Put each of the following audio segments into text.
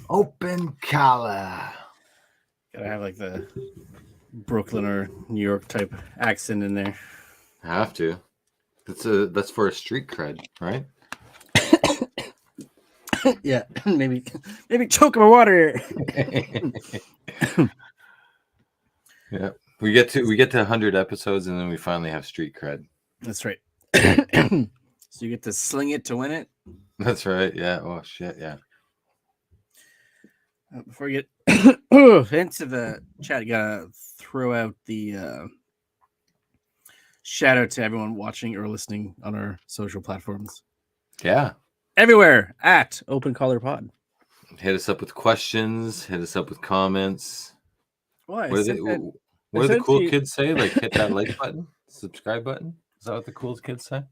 Open collar. Gotta have like the Brooklyn or New York type accent in there. Have to. That's for a street cred, right? Yeah, maybe choke my water. Yeah. We get to 100 episodes and then we finally have street cred. That's right. So you get to sling it to win it. That's right. Yeah. Oh shit. Yeah. Before we get into the chat, gotta throw out the shout out to everyone watching or listening on our social platforms. Yeah. Everywhere at Open Collar Pod. Hit us up with questions. Hit us up with comments. Well, What do the cool kids say? Like hit that like button, subscribe button. Is that what the cool kids say?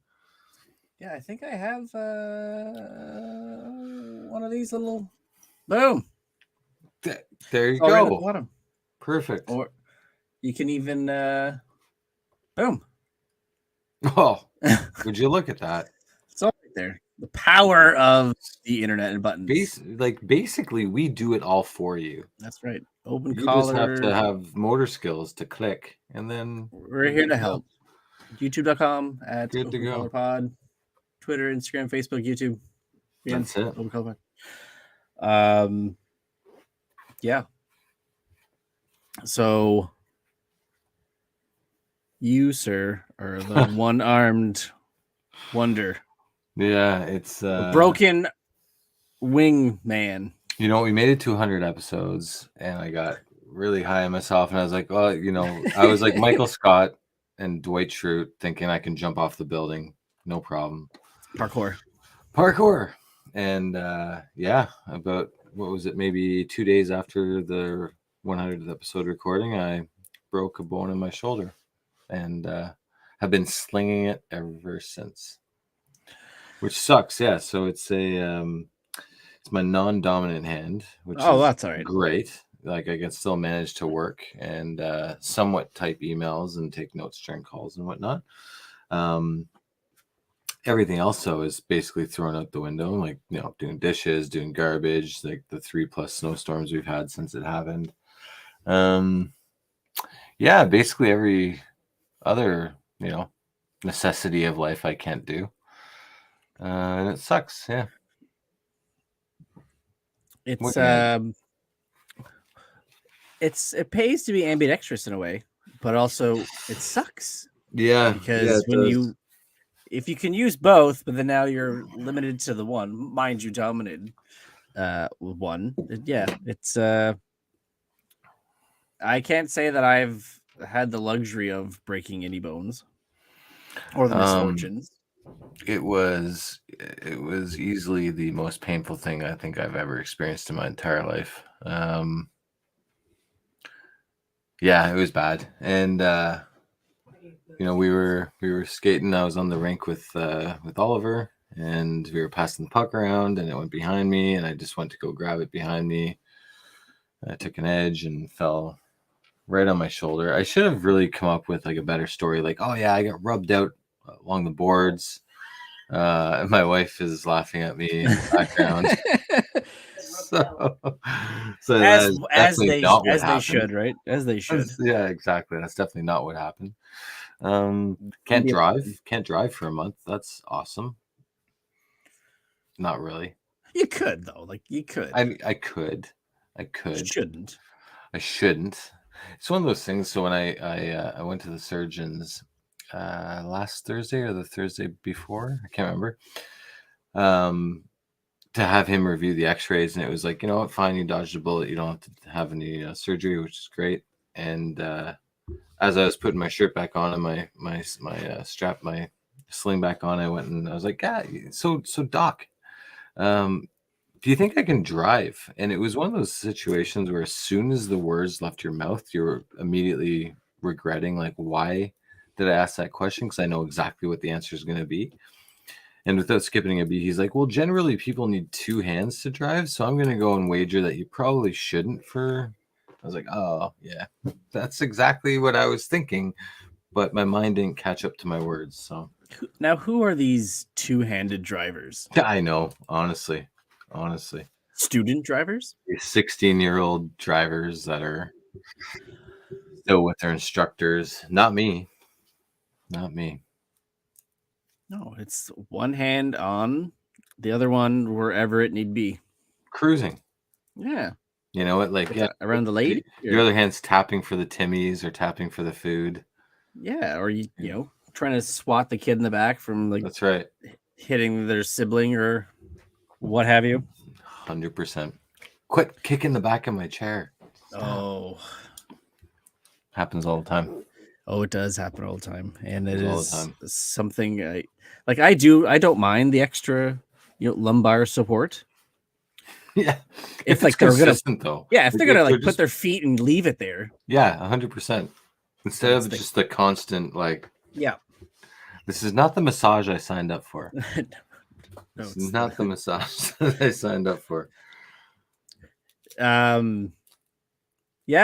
Yeah, I think I have one of these little. Boom. There you go. Right at the bottom. Perfect. Or you can even boom. Oh, would you look at that? It's all right there. The power of the internet and buttons. Basically, we do it all for you. That's right. Open you collar. Just have to have motor skills to click, and then we're here to help. YouTube.com at Good Open to go. Collar Pod. Twitter, Instagram, Facebook, YouTube. Again, that's it. Open Collar Pod. Yeah. So you, sir, are the one-armed wonder. Yeah, it's a broken wing man. You know, we made it to 100 episodes, and I got really high on myself, and I was like, well, I was like Michael Scott and Dwight Schrute, thinking I can jump off the building, no problem. Parkour. And yeah, about what was it, maybe 2 days after the 100th episode recording, I broke a bone in my shoulder, and have been slinging it ever since, which sucks. Yeah, so it's it's my non-dominant hand, which is that's all right. Great. Like I can still manage to work and somewhat type emails and take notes during calls and whatnot. Everything else though is basically thrown out the window, like doing dishes, doing garbage, like the 3+ snowstorms we've had since it happened. Yeah, basically every other necessity of life I can't do, and it sucks. Yeah, it pays to be ambidextrous in a way, but also it sucks. Yeah, because if you can use both, but then now you're limited to the one, mind you, dominated one. Yeah, it's I can't say that I've had the luxury of breaking any bones or the misfortunes. It was easily the most painful thing I think I've ever experienced in my entire life. Yeah, it was bad. And we were skating. I was on the rink with Oliver, and we were passing the puck around, and it went behind me, and I just went to go grab it behind me. I took an edge and fell right on my shoulder. I should have really come up with like a better story, like, oh yeah, I got rubbed out along the boards. My wife is laughing at me in the background. so as they should, right? As they should. Yeah, exactly. That's definitely not what happened. Can't drive for a month. That's awesome. Not really. You could though. Like you could. I could. Shouldn't. I shouldn't. It's one of those things. So when I went to the surgeons last Thursday or the Thursday before, I can't remember, to have him review the x-rays, and it was like, fine, you dodged a bullet, you don't have to have any surgery, which is great. And as I was putting my shirt back on and my strap, my sling back on, I went and I was like, so doc, do you think I can drive? And it was one of those situations where as soon as the words left your mouth, you were immediately regretting, like, why did I ask that question? Because I know exactly what the answer is going to be. And without skipping a beat, he's like, well, generally people need 2 hands to drive, so I'm going to go and wager that you probably shouldn't for... I was like, oh, yeah, that's exactly what I was thinking, but my mind didn't catch up to my words. So now, who are these 2-handed drivers? I know, honestly. Student drivers? 16-year-old drivers that are still with their instructors. Not me. Not me. No, it's one hand on, the other one wherever it need be. Cruising. Yeah. You know what? Like, yeah, around the lady. your other hand's tapping for the Timmies or tapping for the food. Yeah, or you know, trying to swat the kid in the back from like That's right. hitting their sibling or what have you. 100%. Quit kicking the back of my chair. Stop. Oh, happens all the time. Oh, it does happen all the time, and it All the is time. something I like. I don't mind the extra, lumbar support. Yeah, If like they're consistent though. Yeah, if they're gonna like put just, their feet and leave it there. Yeah, 100%. Instead of just the constant like. Yeah. This is not the massage I signed up for. No, this is not the massage that I signed up for. Yeah,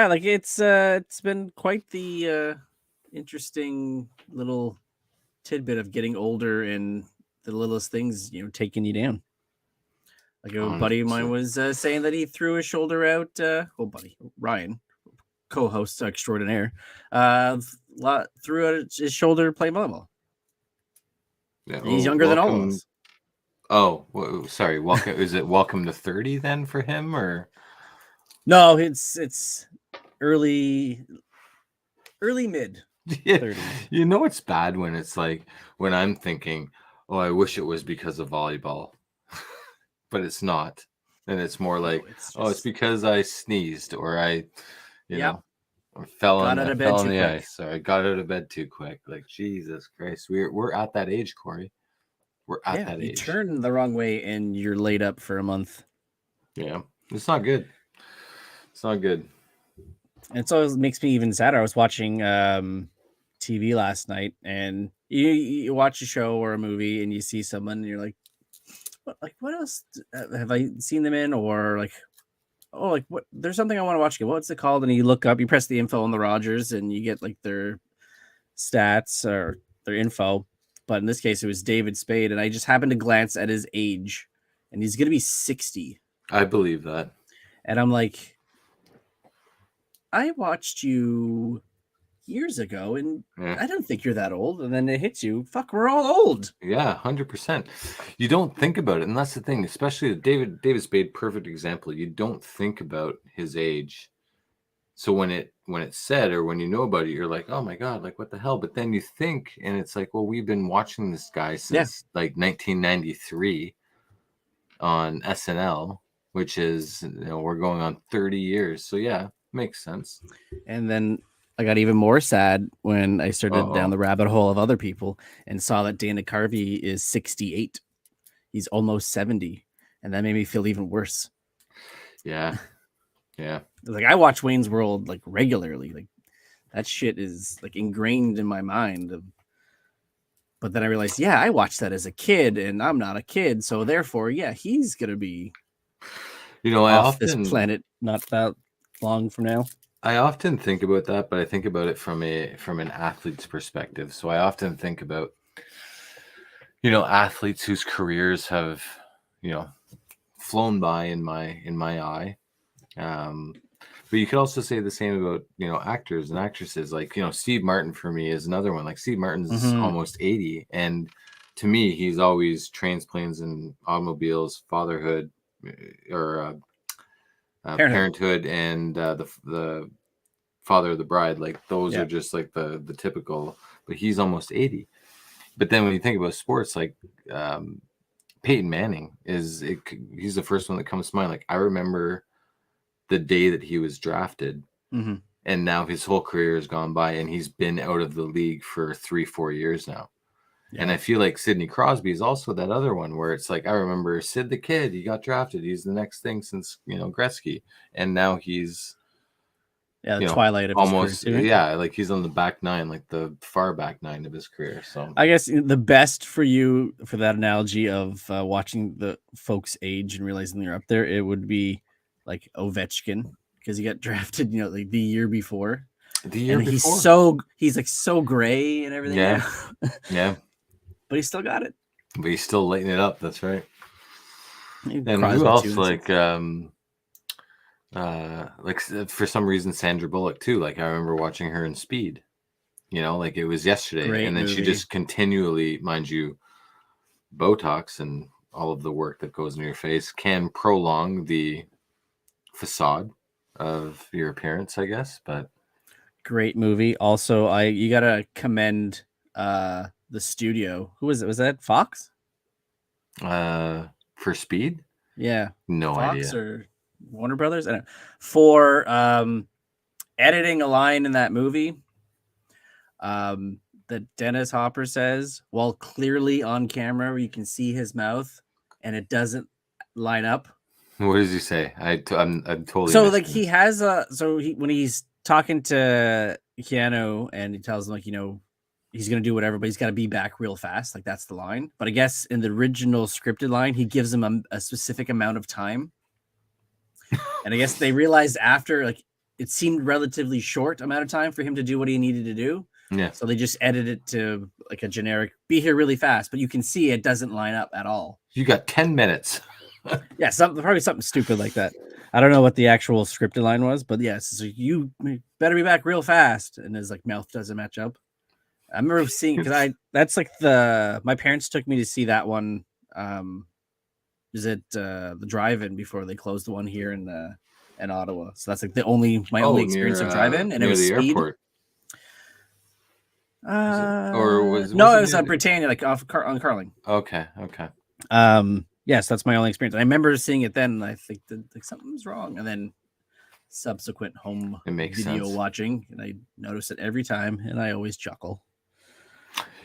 like it's been quite the interesting little tidbit of getting older and the littlest things, taking you down. Like a buddy of mine was saying that he threw his shoulder out. Buddy Ryan, co-host extraordinaire, threw out his shoulder to play volleyball. Yeah, he's younger than all of us. Oh, sorry. Welcome. Is it welcome to 30 then for him, or? No, it's early mid. Yeah. 30s. You know it's bad when it's like when I'm thinking, oh, I wish it was because of volleyball, but it's not, and it's more like, it's because I sneezed or I, or fell on the ice, or I got out of bed too quick. Like Jesus Christ, we're at that age, Corey. We're at that age. You turn the wrong way and you're laid up for a month. Yeah, it's not good. It's not good. And so it makes me even sadder. I was watching TV last night, and you watch a show or a movie, and you see someone, and you're like, what else have I seen them in? Or like, oh, like what? There's something I want to watch again. What's it called? And you look up, you press the info on the Rogers, and you get like their stats or their info. But in this case, it was David Spade, and I just happened to glance at his age, and he's going to be 60. I believe that. And I'm like, I watched you years ago, and I don't think you're that old. And then it hits you. Fuck, we're all old. Yeah, 100%. You don't think about it, and that's the thing. Especially David Spade, perfect example. You don't think about his age. So when it's said or when you know about it, you're like, oh my God, like what the hell? But then you think, and it's like, well, we've been watching this guy since like 1993 on SNL, which is, we're going on 30 years. So yeah, makes sense. And then I got even more sad when I started down the rabbit hole of other people and saw that Dana Carvey is 68. He's almost 70. And that made me feel even worse. Yeah. Yeah. Like I watch Wayne's World like regularly. Like that shit is like ingrained in my mind. But then I realized, I watched that as a kid, and I'm not a kid, so therefore, he's gonna be, off this planet not that long from now. I often think about that, but I think about it from an athlete's perspective. So I often think about, athletes whose careers have, flown by in my eye. But you could also say the same about, actors and actresses. Like, Steve Martin for me is another one. Like Steve Martin's almost 80. And to me, he's always trains, planes, and automobiles, fatherhood, or parenthood, and the Father of the Bride. Like those are just like the typical, but he's almost 80. But then when you think about sports, like Peyton Manning he's the first one that comes to mind. Like I remember the day that he was drafted, and now his whole career has gone by, and he's been out of the league for 3-4 years now. And I feel like Sidney Crosby is also that other one where it's like, I remember Sid the Kid, he got drafted. He's the next thing since, Gretzky. And now he's the twilight of almost, his career. like he's on the back nine, like the far back nine of his career. So I guess the best for you for that analogy of watching the folks age and realizing they're up there, it would be like Ovechkin, because he got drafted, like the year before. He's like so gray and everything. Yeah. But he still got it. But he's still lighting it up. That's right. And Cries who with else? 2 For some reason, Sandra Bullock too. Like I remember watching her in Speed. Like it was yesterday, Great and then she movie. just continually, mind you, Botox and all of the work that goes in your face can prolong the facade of your appearance, I guess. But Great movie. Also, you gotta commend the studio. Who was it? Was that Fox? for Speed, Yeah, no Fox idea. or Warner Brothers. I don't know. For editing a line in that movie. That Dennis Hopper says, while clearly on camera, where you can see his mouth, and it doesn't line up. What does he say? I'm totally So like missing he this. has when he's talking to Keanu and he tells him he's gonna do whatever, but he's got to be back real fast. Like that's the line. But I guess in the original scripted line, he gives him a specific amount of time. And I guess they realized after it seemed relatively short amount of time for him to do what he needed to do. Yeah. So they just edited it to like a generic be here really fast, but you can see it doesn't line up at all. You got 10 minutes. Yeah, probably something stupid like that. I don't know what the actual scripted line was, but yes, so you better be back real fast, and his mouth doesn't match up. I remember seeing that's my parents took me to see that one. Is it the drive-in before they closed the one here in Ottawa? So that's like my only experience of drive-in, and it near was the Speed. airport. No, it was Britannia, like on Carling. Okay. Yes, that's my only experience. I remember seeing it then, and I think that something's wrong, and then subsequent home video watching, and I notice it every time, and I always chuckle.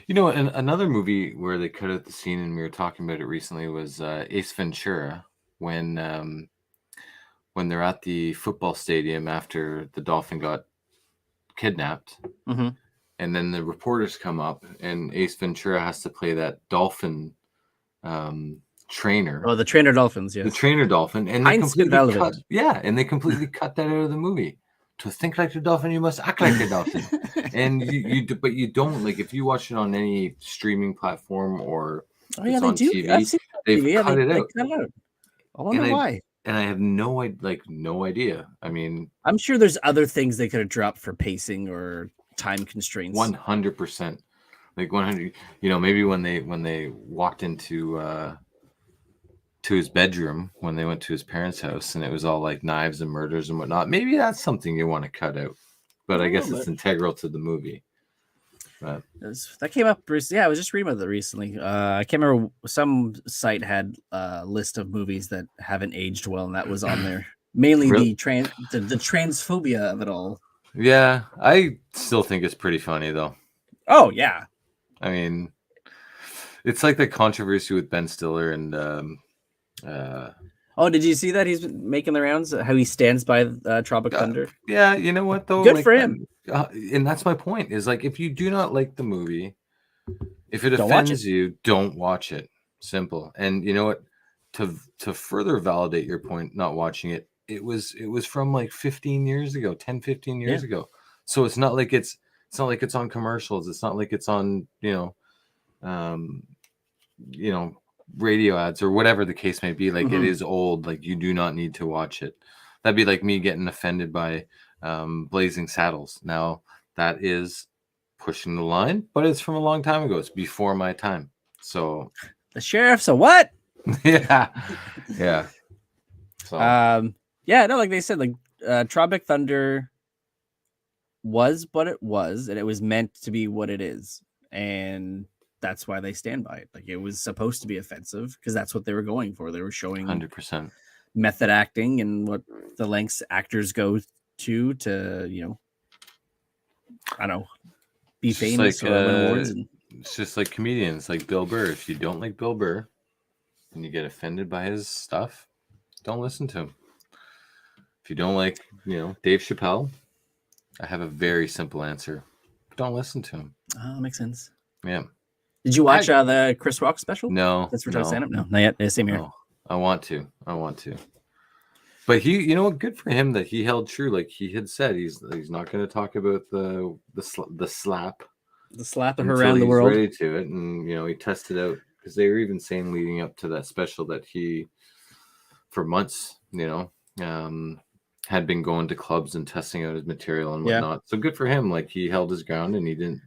And another movie where they cut out the scene, and we were talking about it recently, was Ace Ventura, when they're at the football stadium after the dolphin got kidnapped. Mm-hmm. And then the reporters come up, and Ace Ventura has to play that dolphin trainer. Oh, the trainer dolphins, yes. The trainer dolphin, and they completely cut that out of the movie. To think like the dolphin, you must act like the dolphin. And but you don't, like, if you watch it on any streaming platform or it's on TV, they've cut it out. I wonder why. And I have no idea. I mean, I'm sure there's other things they could have dropped for pacing or time constraints. 100%. Like 100. Maybe when they walked into to his bedroom when they went to his parents' house, and it was all like knives and murders and whatnot. Maybe that's something you want to cut out, but I guess it's integral to the movie. But that came up. Yeah, I was just reading about it recently. I can't remember. Some site had a list of movies that haven't aged well, and that was on there. Mainly the transphobia of it all. Yeah, I still think it's pretty funny though. Oh yeah. I mean, it's like the controversy with Ben Stiller and. Did you see that he's been making the rounds? How he stands by Tropic Thunder? Yeah, you know what though? Good for him. And that's my point. Is like if you do not like the movie, if it offends you, don't watch it. Simple. And you know what? To further validate your point, not watching it, it was from like 15 years ago, 10, 15 years ago. So it's not like it's on commercials. It's not like it's on radio ads or whatever the case may be. Like it is old. Like you do not need to watch it. That'd be like me getting offended by Blazing Saddles. Now that is pushing the line, but it's from a long time ago. It's before my time. So the sheriff's a what? yeah. So like they said, like Tropic Thunder was what it was, and it was meant to be what it is, and that's why they stand by it. Like it was supposed to be offensive because that's what they were going for. They were showing 100% method acting and what the lengths actors go to I don't know, be famous or win awards. And it's just like comedians, like Bill Burr. If you don't like Bill Burr and you get offended by his stuff, don't listen to him. If you don't like, Dave Chappelle, I have a very simple answer. Don't listen to him. Oh, makes sense. Yeah. Did you watch the Chris Rock special? No. That's for stand-up? No, not yet. Same here. No. I want to. But he, good for him that he held true. Like he had said, he's not going to talk about the slap. The slap of her around the world. Ready to it, and he tested out because they were even saying leading up to that special that he for months, had been going to clubs and testing out his material and Yeah. whatnot. So good for him. Like, he held his ground and he didn't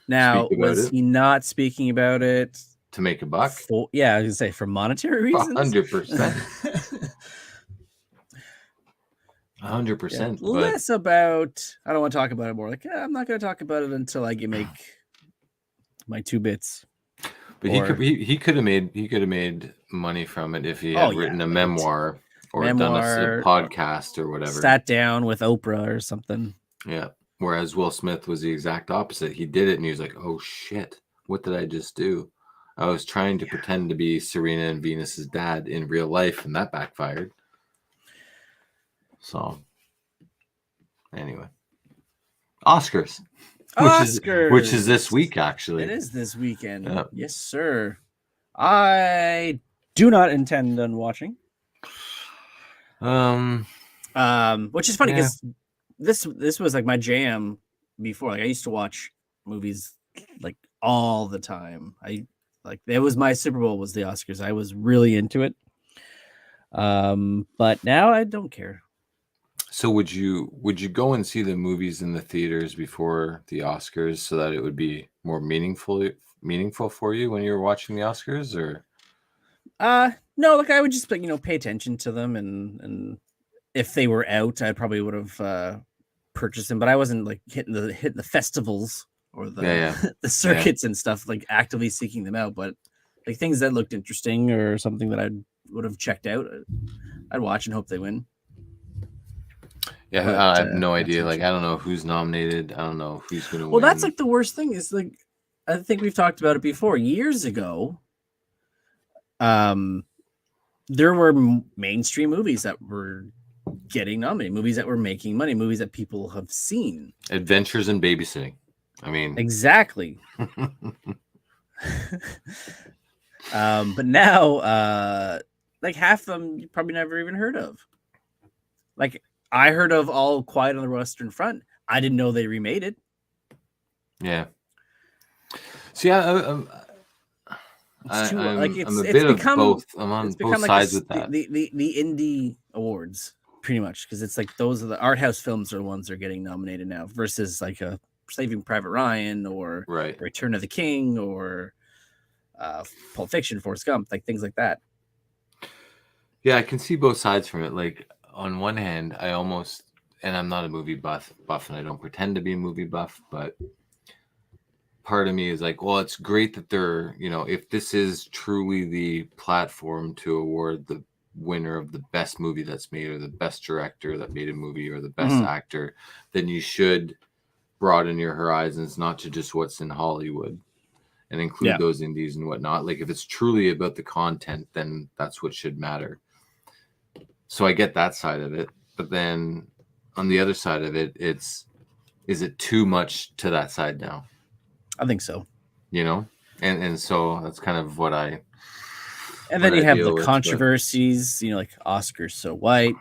Now, speak about was it he not speaking about it to make a buck. yeah, I was gonna say for monetary reasons. 100%. 100%. But Less about. I don't want to talk about it more. Like, I'm not going to talk about it until I can make my 2 bits. But he could have made money from it if he had written a memoir or done a podcast or whatever. Sat down with Oprah or something. Yeah. Whereas Will Smith was the exact opposite. He did it and he was like, "Oh shit, what did I just do? I was trying to pretend to be Serena and Venus's dad in real life, and that backfired." So anyway, Oscars. Which is this week, actually. It is this weekend. Yeah. Yes, sir. I do not intend on watching. Which is funny because this was like my jam before. Like, I used to watch movies like all the time. It was my Super Bowl was the Oscars. I was really into it. But now I don't care. So would you go and see the movies in the theaters before the Oscars so that it would be more meaningful for you when you were watching the Oscars, or? No, like I would just pay attention to them, and if they were out, I probably would have purchased them. But I wasn't like hitting the festivals or the the circuits and stuff, like actively seeking them out. But like things that looked interesting or something that I would have checked out, I'd watch and hope they win. Yeah, but, I have no idea. Like, I don't know who's nominated. I don't know who's going to win. Well, that's like the worst thing is, like, I think we've talked about it before. Years ago, there were mainstream movies that were getting nominated, movies that were making money, movies that people have seen. Adventures in Babysitting. I mean, exactly. But now, like half of them you probably never even heard of. Like, I heard of All Quiet on the Western Front. I didn't know they remade it. Yeah. See, I'm a bit of both. I'm on both sides with that. The indie awards, pretty much, because it's like those are the art house films are the ones that are getting nominated now, versus like a Saving Private Ryan or Return of the King or Pulp Fiction, Forrest Gump, like things like that. Yeah, I can see both sides from it. Like, on one hand, and I'm not a movie buff, and I don't pretend to be a movie buff, but part of me is like, well, it's great that they're, if this is truly the platform to award the winner of the best movie that's made, or the best director that made a movie, or the best actor, then you should broaden your horizons, not to just what's in Hollywood, and include those indies and whatnot. Like, if it's truly about the content, then that's what should matter. So I get that side of it, but then on the other side of it, is it too much to that side now? I think so. And so that's kind of what I. And then you have the controversies, like Oscars so white,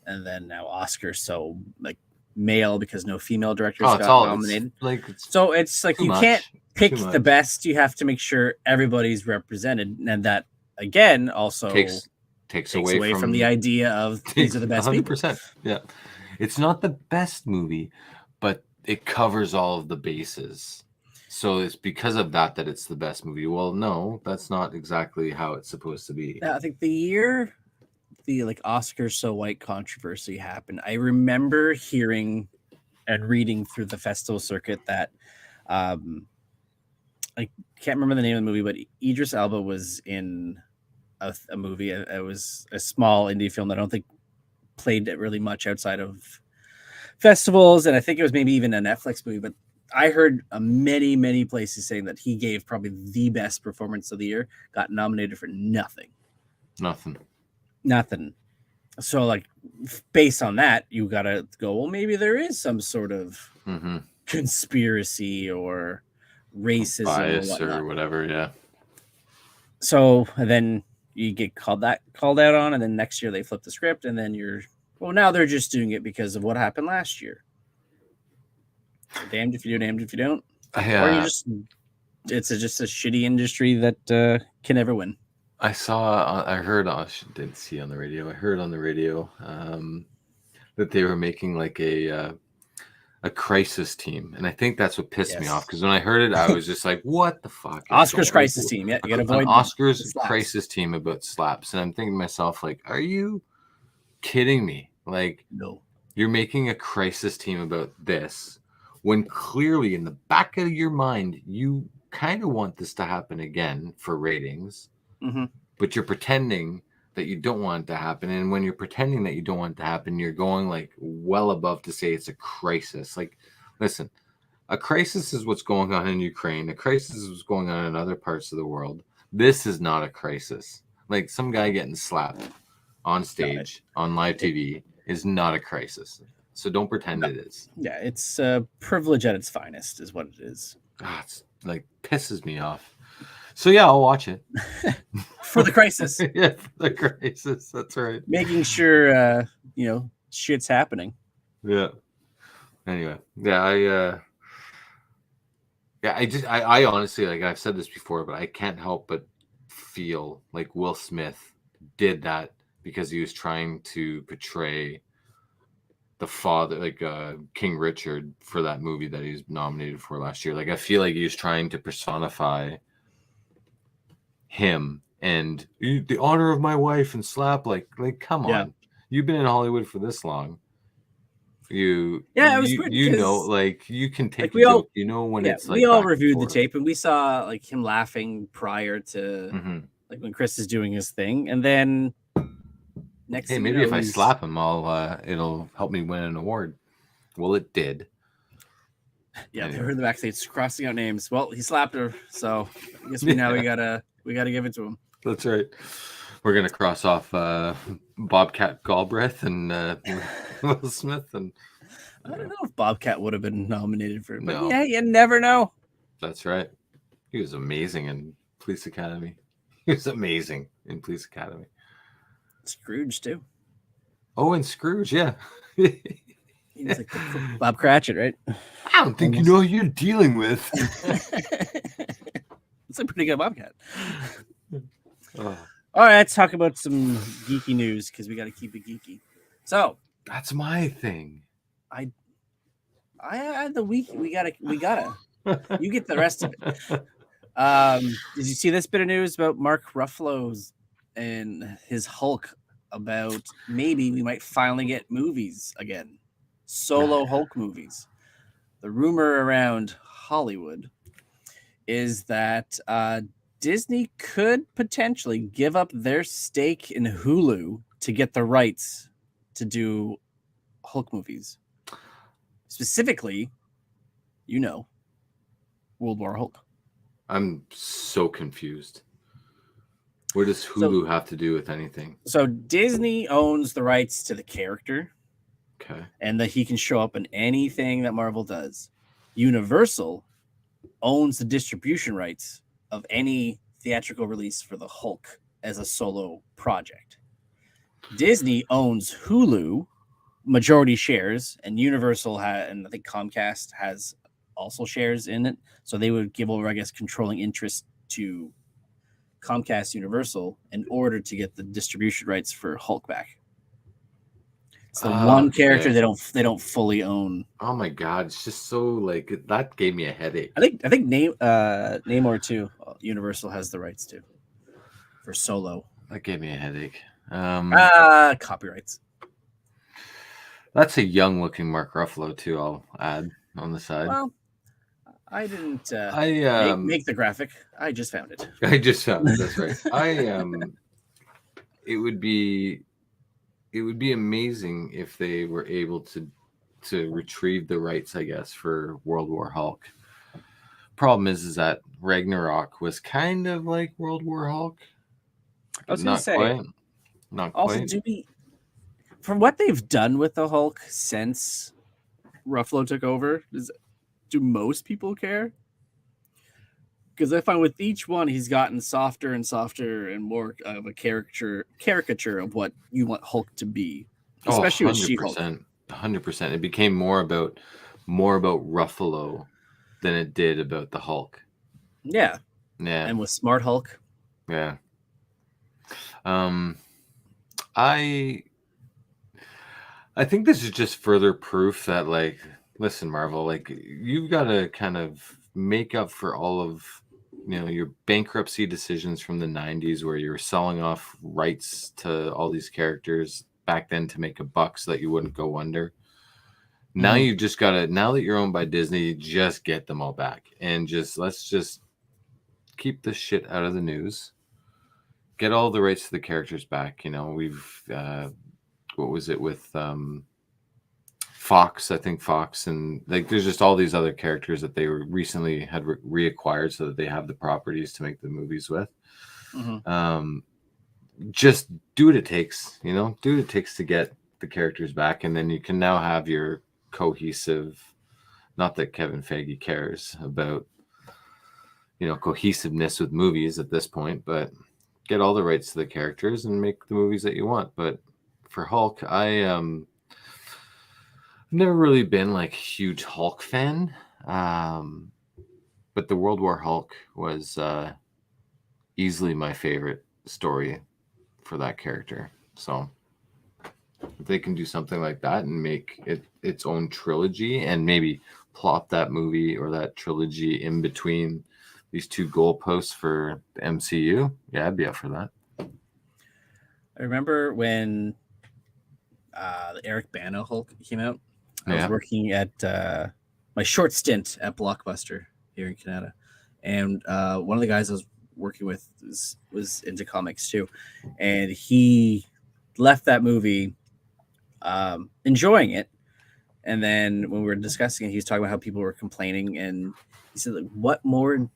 and then now Oscars so like male because no female directors got nominated. So it's like you can't pick the best; you have to make sure everybody's represented, and that again also takes away from the idea of these are the best 100%. People. Yeah, it's not the best movie, but it covers all of the bases. So it's because of that it's the best movie. Well, no, that's not exactly how it's supposed to be. I think the year the like Oscars so white controversy happened, I remember hearing and reading through the festival circuit that I can't remember the name of the movie, but Idris Elba was in a movie. It was a small indie film that I don't think played really much outside of festivals, and I think it was maybe even a Netflix movie, but I heard many places saying that he gave probably the best performance of the year, got nominated for nothing. So like based on that, you gotta go, well, maybe there is some sort of conspiracy or racism bias or whatever. Yeah. So then you get called out on, and then next year they flip the script, and then now they're just doing it because of what happened last year. So damned if you do, damned if you don't. Or it's just a shitty industry that can never win. I saw. I heard. I didn't see on the radio. I heard on the radio that they were making like a crisis team, and I think that's what pissed me off. Yes. Because when I heard it, I was just like, "What the fuck is Oscars going crisis team. Yeah, you got to an avoid the Oscars slaps. crisis team about slaps?" And I'm thinking to myself, like, "Are you kidding me? Like, No. you're making a crisis team about this when clearly in the back of your mind you kind of want this to happen again for ratings, but you're pretending that you don't want it to happen. And when you're pretending that you don't want it to happen, you're going like well above to say it's a crisis. Like, listen, a crisis is what's going on in Ukraine. A crisis is what's going on in other parts of the world. This is not a crisis. Like some guy getting slapped on stage on live TV is not a crisis. So don't pretend it is. Yeah, it's privilege at its finest is what it is. It's like pisses me off. So yeah, I'll watch it. For the crisis. Yeah, for the crisis. That's right. Making sure shit's happening. Yeah. Anyway, yeah, I honestly, like I've said this before, but I can't help but feel like Will Smith did that because he was trying to portray the father, like King Richard, for that movie that he was nominated for last year. Like I feel like he was trying to personify him and the honor of my wife and slap. Like come on, you've been in Hollywood for this long. It was weird, you know, like you can take a joke, when it's like we all reviewed the tape and we saw like him laughing prior to like when Chris is doing his thing, and then next thing maybe if I slap him, it'll help me win an award. Well, it did. Yeah, anyway. They were in the backstage crossing out names. Well, he slapped her, so I guess we gotta give it to him. That's right. We're gonna cross off Bobcat Galbraith and Will Smith, and I don't know if Bobcat would have been nominated for it, but no. Yeah, you never know. That's right. He was amazing in Police Academy. He was amazing in Police Academy. Scrooge too. Oh, and Scrooge, yeah. He was like Bob Cratchit, right? I don't think you know who you're dealing with. It's a pretty good Bobcat. Oh. All right, let's talk about some geeky news because we got to keep it geeky. So that's my thing. I had the week. We gotta. You get the rest of it. Did you see this bit of news about Mark Ruffalo's and his Hulk? About maybe we might finally get movies again, solo Hulk movies. The rumor around Hollywood is that Disney could potentially give up their stake in Hulu to get the rights to do Hulk movies. Specifically, World War Hulk. I'm so confused. What does Hulu have to do with anything? So Disney owns the rights to the character. Okay. And that he can show up in anything that Marvel does. Universal owns the distribution rights of any theatrical release for the Hulk as a solo project. Disney owns Hulu, majority shares, and Universal and I think Comcast has also shares in it. So they would give over, I guess, controlling interest to Comcast Universal in order to get the distribution rights for Hulk back. It's the one character they don't fully own. Oh my god, it's just so like that gave me a headache. I think Namor too. Universal has the rights to for solo. That gave me a headache. Copyrights. That's a young looking Mark Ruffalo too. I'll add on the side. Well, I didn't make the graphic. I just found it. I just found it. That's right. It would be amazing if they were able to retrieve the rights, I guess, for World War Hulk. Problem is that Ragnarok was kind of like World War Hulk. I was going to say, not also, quite. From what they've done with the Hulk since Ruffalo took over, do most people care? Because I find with each one, he's gotten softer and softer and more of a caricature of what you want Hulk to be, especially with She-Hulk. 100%. It became more about Ruffalo than it did about the Hulk. Yeah. Yeah. And with Smart Hulk. Yeah. Um, I I think this is just further proof that, like, listen, Marvel, like, you've got to kind of make up for all of, your bankruptcy decisions from the 90s where you were selling off rights to all these characters back then to make a buck so that you wouldn't go under. Now Mhm. you just got to, now that you're owned by Disney, just get them all back and let's just keep this shit out of the news. Get all the rights to the characters back. We've, what was it with, Fox, I think Fox, and like there's just all these other characters that they recently had reacquired so that they have the properties to make the movies with. Mhm. Just do what it takes, do what it takes to get the characters back, and then you can now have your cohesive. Not that Kevin Feige cares about, cohesiveness with movies at this point, but get all the rights to the characters and make the movies that you want. But for Hulk, I've never really been like a huge Hulk fan, but the World War Hulk was easily my favorite story for that character. So if they can do something like that and make it its own trilogy and maybe plop that movie or that trilogy in between these two goalposts for the MCU, yeah, I'd be up for that. I remember when the Eric Bana Hulk came out. I was Yeah. working at my short stint at Blockbuster here in Canada, and one of the guys I was working with was into comics too, and he left that movie enjoying it. And then when we were discussing it, he was talking about how people were complaining, and he said, like, "What more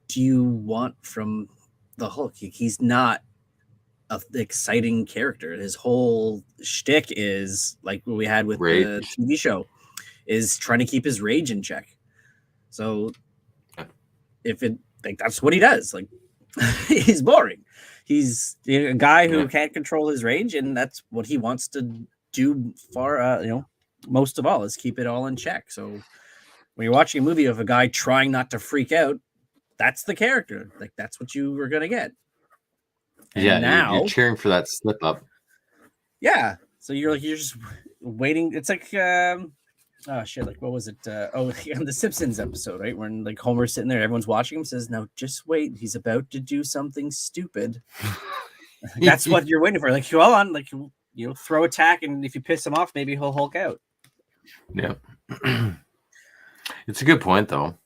do you want from the Hulk? He's not an exciting character. His whole shtick is like what we had with the Rage. TV show, is trying to keep his rage in check. So if it like that's what he does, like he's boring. He's a guy who can't control his rage, and that's what he wants to do most of all is keep it all in check. So when you're watching a movie of a guy trying not to freak out, that's the character. Like that's what you were gonna get. And Yeah, you're now, cheering for that slip up. yeah. So you're just waiting. It's like oh shit, like what was it? On the Simpsons episode, right? When like Homer's sitting there, everyone's watching him, says, "Now just wait, he's about to do something stupid." That's what you're waiting for. Like, well on, like throw attack, and if you piss him off, maybe he'll Hulk out. Yeah. It's a good point though.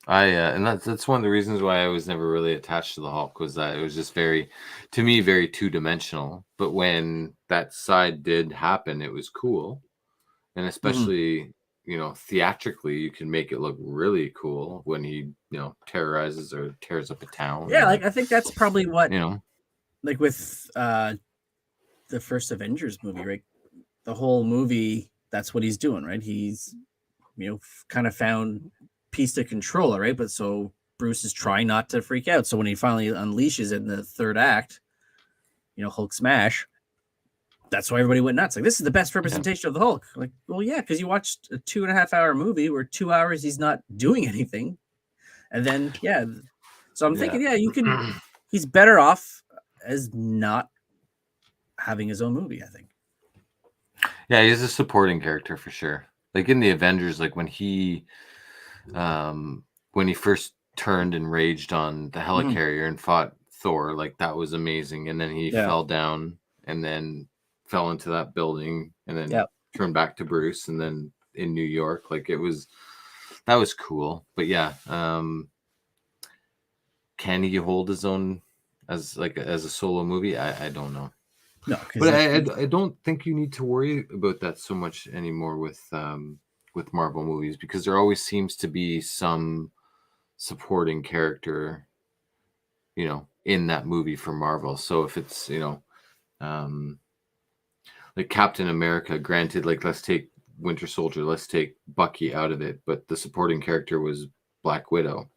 And that's one of the reasons why I was never really attached to the Hulk, was that it was just very two-dimensional. But when that side did happen, it was cool, and especially theatrically, you can make it look really cool when he terrorizes or tears up a town. Yeah, like I think that's probably what like with the first Avengers movie, right? The whole movie, that's what he's doing, right? He's kind of found peace to control it, right? But so Bruce is trying not to freak out. So when he finally unleashes it in the third act, Hulk smash, that's why everybody went nuts. Like, this is the best representation of the Hulk. Like, well, yeah, because you watched a 2.5-hour movie where 2 hours he's not doing anything. And then, yeah. So I'm thinking, yeah, you can, he's better off as not having his own movie, I think. Yeah, he's a supporting character for sure. Like in the Avengers, like when he first turned and raged on the helicarrier and fought Thor, like that was amazing. And then he fell down and then fell into that building and then turned back to Bruce, and then in New York, like that was cool. But yeah, can he hold his own as a solo movie? I don't know. No, but I don't think you need to worry about that so much anymore with Marvel movies, because there always seems to be some supporting character, in that movie for Marvel. So if it's, like Captain America, granted, like let's take Winter Soldier, let's take Bucky out of it, but the supporting character was Black Widow.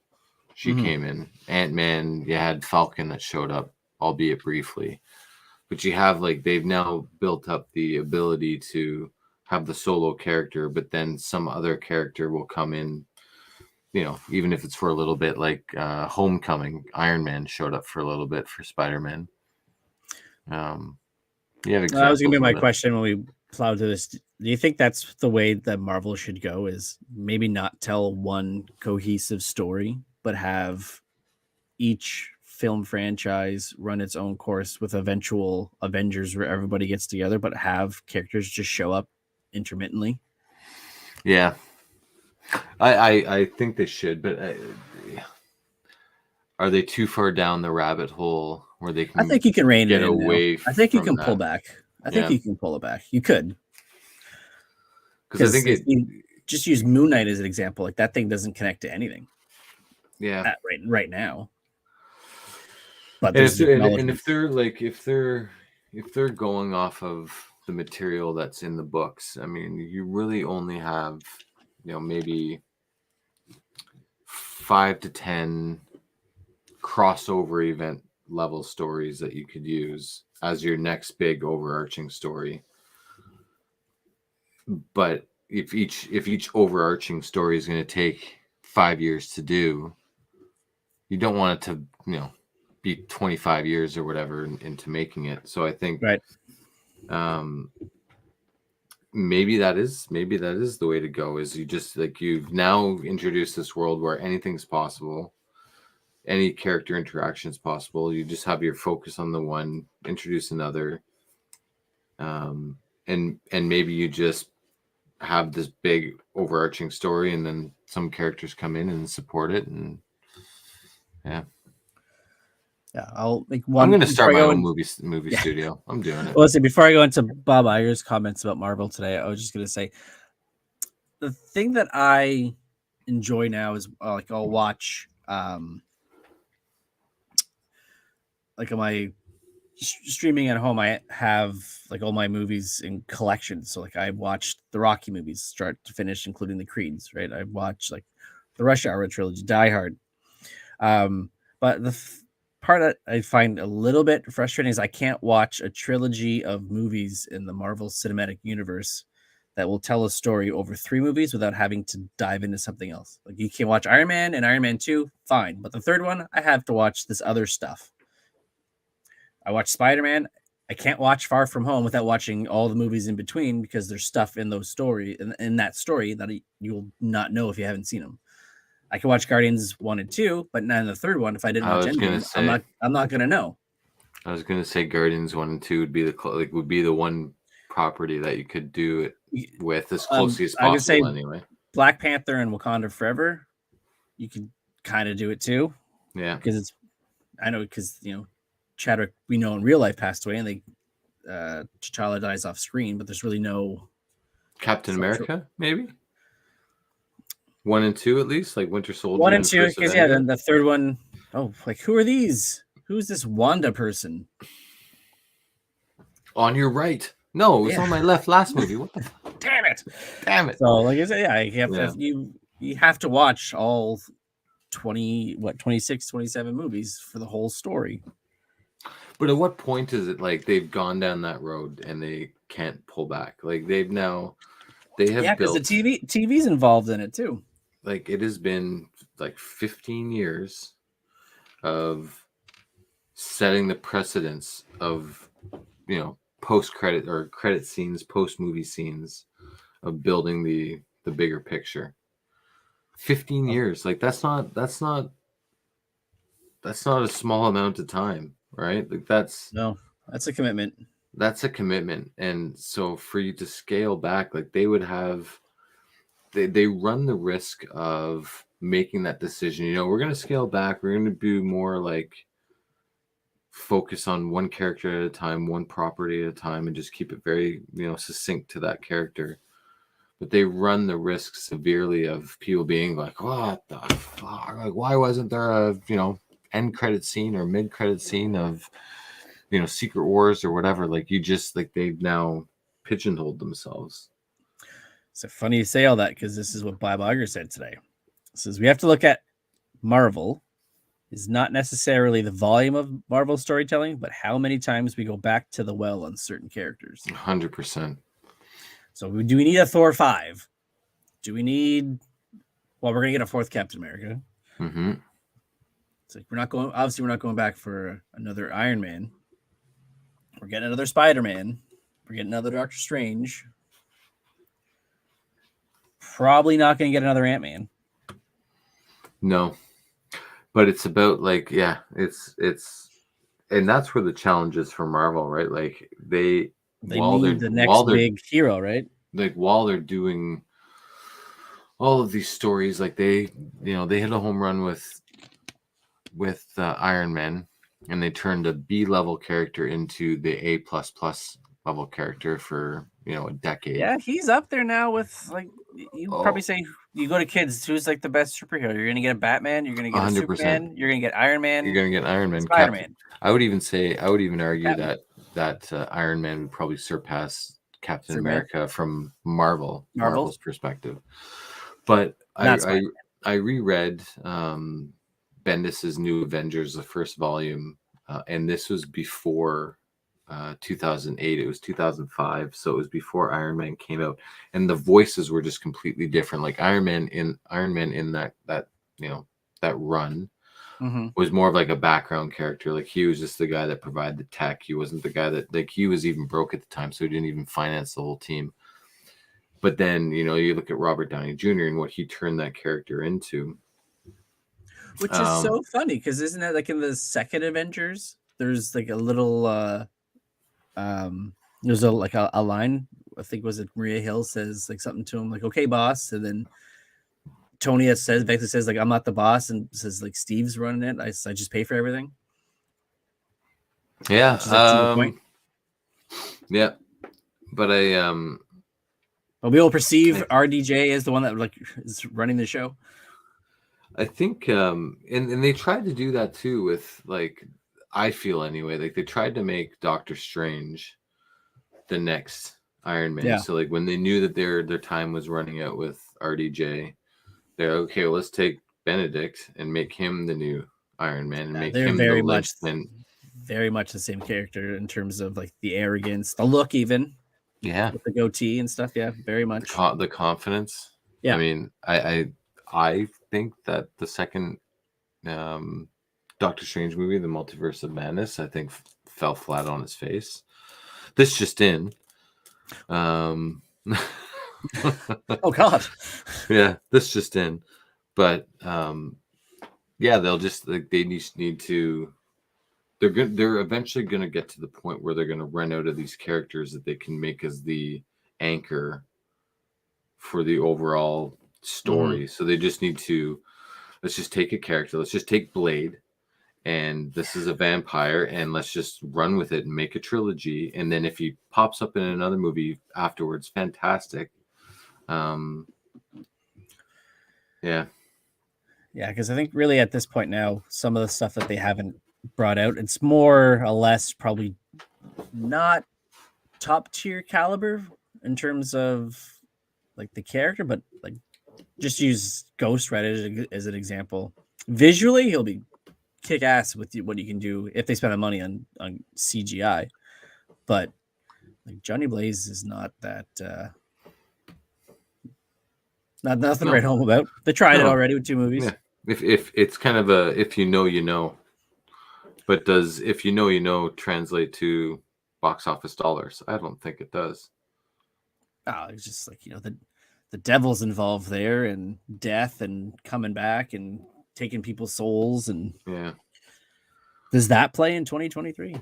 She came in. Ant-Man, you had Falcon that showed up, albeit briefly. But you have they've now built up the ability to have the solo character, but then some other character will come in even if it's for a little bit, like Homecoming, Iron Man showed up for a little bit for Spider-Man. You have examples. That was going to be my question when we plowed through this. Do you think that's the way that Marvel should go? Is maybe not tell one cohesive story, but have each film franchise run its own course with eventual Avengers where everybody gets together, but have characters just show up intermittently? Yeah, I think they should, but are they too far down the rabbit hole where they can? I think you can rein get it in away. Now. I think you can that. pull back. I think you can pull it back. You could, because I think just use Moon Knight as an example. Like that thing doesn't connect to anything. Yeah, right now. But if they're going off of the material that's in the books, I mean, you really only have maybe 5 to 10 crossover event level stories that you could use as your next big overarching story. But if each overarching story is going to take 5 years to do, you don't want it to be 25 years or whatever into making it. So I think right. Maybe that is the way to go. Is you just you've now introduced this world where anything's possible, any character interaction is possible. You just have your focus on the one, introduce another, and maybe you just have this big overarching story, and then some characters come in and support it, and yeah. I'll make one. I'm going to start my own movie studio. I'm doing it. Well, before I go into Bob Iger's comments about Marvel today, I was just going to say the thing that I enjoy now is I'll watch on my streaming at home. I have all my movies in collections. So I watched the Rocky movies start to finish, including the Creeds. Right, I watched the Rush Hour trilogy, Die Hard. But the part that I find a little bit frustrating is I can't watch a trilogy of movies in the Marvel Cinematic Universe that will tell a story over 3 movies without having to dive into something else. You can watch Iron Man and Iron Man 2, fine. But the third one, I have to watch this other stuff. I watch Spider-Man. I can't watch Far From Home without watching all the movies in between because there's stuff in those in that story that you'll not know if you haven't seen them. I can watch Guardians 1 and 2, but not in the third one. If I didn't watch Endgame, I'm not gonna know. I was gonna say Guardians 1 and 2 would be the one property that you could do it with as closely as possible. I could say anyway. Black Panther and Wakanda Forever, you can kind of do it too. Yeah, because Chadwick we know in real life passed away, and T'Challa dies off screen, but there's really no Captain America maybe. 1 and 2 at least, Winter Soldier. 1 and 2, because then the third one, who are these? Who's this Wanda person? On your right. No, it was on my left last movie. What the fuck? Damn it. So like I said, you have to watch all 26, 27 movies for the whole story. But at what point is it they've gone down that road and they can't pull back? They have built. Because the TV's involved in it too. It has been 15 years of setting the precedence of post-credit or credit scenes, post-movie scenes, of building the bigger picture. 15 years, that's not a small amount of time, right? That's a commitment. That's a commitment. And so for you to scale back, they would have they run the risk of making that decision. We're going to scale back. We're going to do more focus on one character at a time, one property at a time, and just keep it very, succinct to that character. But they run the risk severely of people being like, what the fuck? Why wasn't there a, end credit scene or mid credit scene of, Secret Wars or whatever? They've now pigeonholed themselves. So funny you say all that, because this is what Bob Iger said today. He says we have to look at Marvel is not necessarily the volume of Marvel storytelling, but how many times we go back to the well on certain characters. 100%. So do we need a Thor 5? Do we need Well, we're gonna get a fourth Captain America. Mm-hmm. It's like we're not going back for another Iron Man. We're getting another Spider-Man. We're getting another Doctor Strange. Probably not going to get another Ant-Man. No, but it's about like, yeah, it's and that's where the challenge is for Marvel, right? Like They need the next big hero, right? Like while they're doing all of these stories, like they hit a home run with Iron Man, and they turned a B level character into the A plus plus level character for a decade. Yeah, he's up there now with like you probably say you go to kids, who's like the best superhero? You're gonna get a Batman, you're gonna get 100%. A Superman, you're gonna get Iron Man, you're gonna get Iron Man, Spider-Man. I would even argue Captain. that Iron Man would probably surpass Captain America from Marvel's perspective. But I reread Bendis's New Avengers, the first volume, and this was before 2008. It was 2005, so it was before Iron Man came out, and the voices were just completely different. Like Iron Man in that run was more of like a background character. Like he was just the guy that provided the tech. He wasn't the guy that, like, he was even broke at the time, so he didn't even finance the whole team. But then you look at Robert Downey Jr. and what he turned that character into. Which is so funny, because isn't that like in the second Avengers? There's like a little there's a line, I think was it Maria Hill says like something to him like, "Okay, boss," and then Tony basically says like, "I'm not the boss," and says like, "Steve's running it. I just pay for everything." Yeah. To the point. Yeah. But but we will perceive RDJ as the one that like is running the show. I think and they tried to do that too with, like, I feel anyway, like they tried to make Doctor Strange the next Iron Man. Yeah. So like when they knew that their time was running out with RDJ, they're okay, well, let's take Benedict and make him the new Iron Man and make him very much the same character in terms of like the arrogance, the look, even with the goatee and stuff. Yeah, very much the confidence. Yeah, I mean, I think that the second Doctor Strange movie, The Multiverse of Madness, I think fell flat on his face. This just in. Oh God. Yeah, this just in. But yeah, they'll just like they need to. They're eventually going to get to the point where they're going to run out of these characters that they can make as the anchor for the overall story. So they just need to, let's just take a character. Let's just take Blade, and this is a vampire, and let's just run with it and make a trilogy. And then if he pops up in another movie afterwards, fantastic. Yeah, because I think really at this point now, some of the stuff that they haven't brought out, it's more or less probably not top tier caliber in terms of like the character, but like just use Ghost Rider as an example. Visually, he'll be kick ass with what you can do if they spend the money on CGI. But like Johnny Blaze is not that nothing to write home about. They tried it already with 2 movies. Yeah. If it's kind of a if you know, but does if you know translate to box office dollars? I don't think it does. Oh, it's just like the devil's involved there, and death, and coming back, and taking people's souls, and does that play in 2023?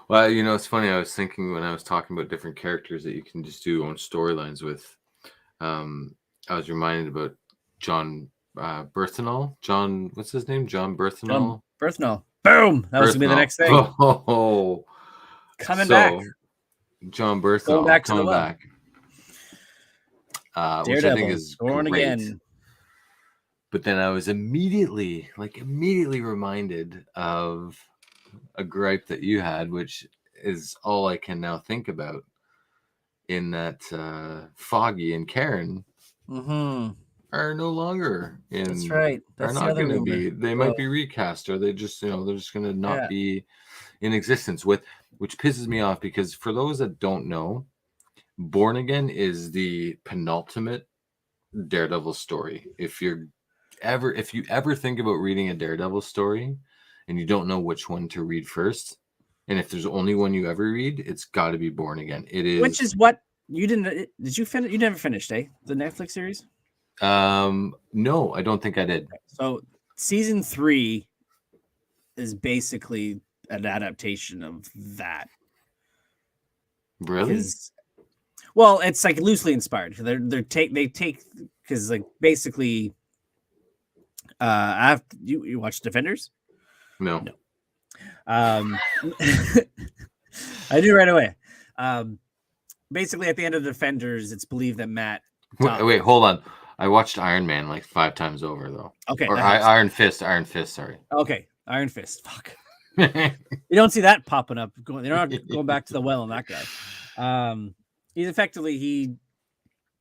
Well, it's funny. I was thinking when I was talking about different characters that you can just do own storylines with. I was reminded about John Bernthal. John, what's his name? John Bernthal. Bernthal. Boom! That was gonna be the next thing. Oh, coming back. John Bernthal coming back. Which I think is born great. Again. But then I was immediately reminded of a gripe that you had, which is all I can now think about. In that Foggy and Karen are no longer in. That's right. That's not going to be. They might be recast, or they just they're just going to not be in existence. Which pisses me off, because for those that don't know, Born Again is the penultimate Daredevil story. If you ever think about reading a Daredevil story and you don't know which one to read first, and if there's only one you ever read, it's got to be Born Again. It is. Which is what you didn't. Did you finish? You never finished, eh? The Netflix series. No, I don't think I did. So season 3 is basically an adaptation of that. Really? Well, it's like loosely inspired. They take because like basically, after you watch Defenders. No. I knew right away. Basically, at the end of Defenders, it's believed that Matt. Wait, hold on. I watched Iron Man like 5 times over though. Okay, or Iron Fist. Sorry. Okay, Iron Fist. Fuck. You don't see that popping up. They're not going back to the well on that guy. He's effectively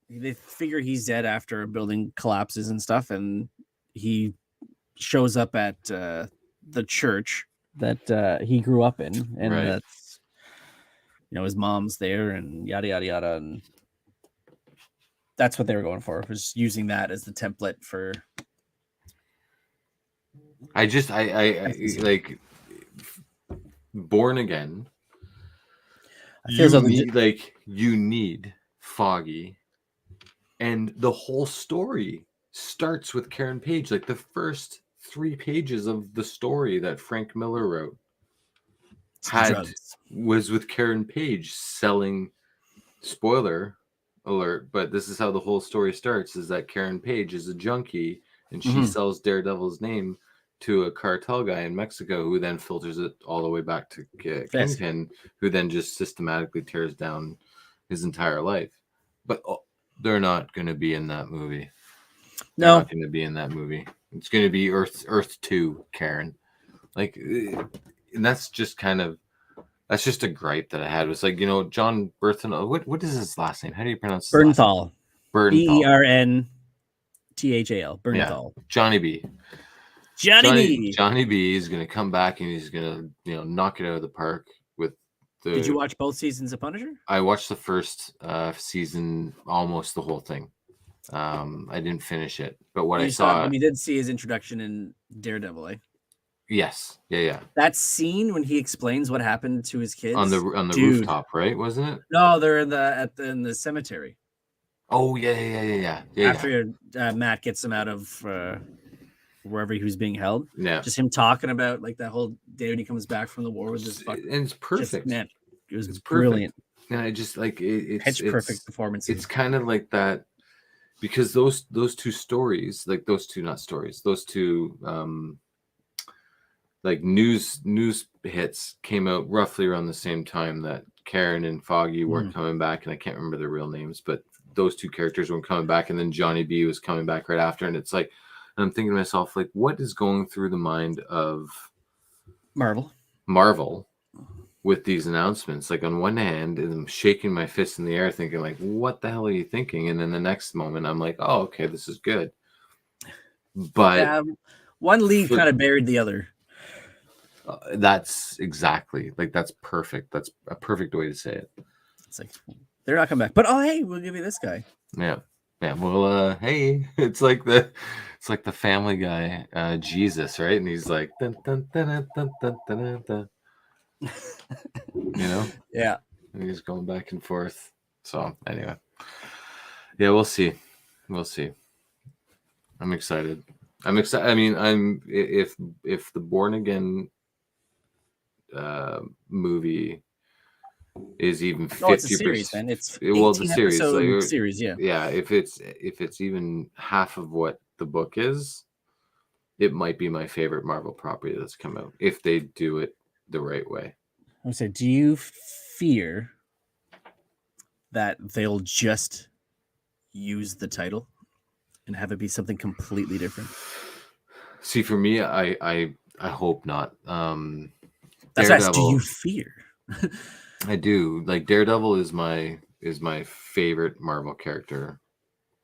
they figure he's dead after a building collapses and stuff, and he shows up at the church that he grew up in, and right. that's his mom's there, and yada yada yada, and that's what they were going for, was using that as the template for. I like Born Again. You need Foggy, and the whole story starts with Karen Page. Like the first 3 pages of the story that Frank Miller wrote was with Karen Page selling. Spoiler alert, but this is how the whole story starts: is that Karen Page is a junkie and she sells Daredevil's name to a cartel guy in Mexico, who then filters it all the way back to Kingpin, who then just systematically tears down his entire life. But they're not going to be in that movie. They're not going to be in that movie. It's going to be Earth 2, Karen. Like, and that's just a gripe that I had. It was like, John Bernthal. What is his last name? How do you pronounce his Bernthal? Bernthal. Bernthal. Bernthal. Yeah. Johnny B. Johnny B is going to come back and he's going to, knock it out of the park with the. Did you watch both seasons of Punisher? I watched the first season, almost the whole thing. I didn't finish it, but I saw. You did see his introduction in Daredevil, eh? Yes. Yeah. That scene when he explains what happened to his kids on the rooftop, right? Wasn't it? No, they're in the cemetery. Oh yeah. After Matt gets him out of wherever he was being held. Yeah. Just him talking about like that whole day when he comes back from the war with this. And it's perfect. Man, it's brilliant. And I just like it's perfect performance. It's kind of like that, because those 2 stories, like those 2 like news hits came out roughly around the same time that Karen and Foggy were coming back, and I can't remember their real names, but those 2 characters were coming back, and then Johnny B was coming back right after, and it's like, and I'm thinking to myself, like, what is going through the mind of Marvel with these announcements? Like, on one hand, I'm shaking my fist in the air thinking, like, what the hell are you thinking? And then the next moment I'm like, oh, okay, this is good. But one lead kind of buried the other. That's exactly, like, that's perfect. That's a perfect way to say it. It's like, they're not coming back, but hey, we'll give you this guy. Yeah. Well, hey, it's like the Family Guy, Jesus, right? And he's like, dun, dun, dun, dun, dun, dun, dun. Yeah. And he's going back and forth. So anyway, yeah, we'll see. I'm excited. I mean, if the Born Again movie is even 50%. It's a series, man. It's the series, series, yeah. Yeah, if it's even half of what the book is, it might be my favorite Marvel property that's come out if they do it the right way. I would say, do you fear that they'll just use the title and have it be something completely different? See, for me, I hope not. That's do you fear? I do. Like, Daredevil is my favorite Marvel character,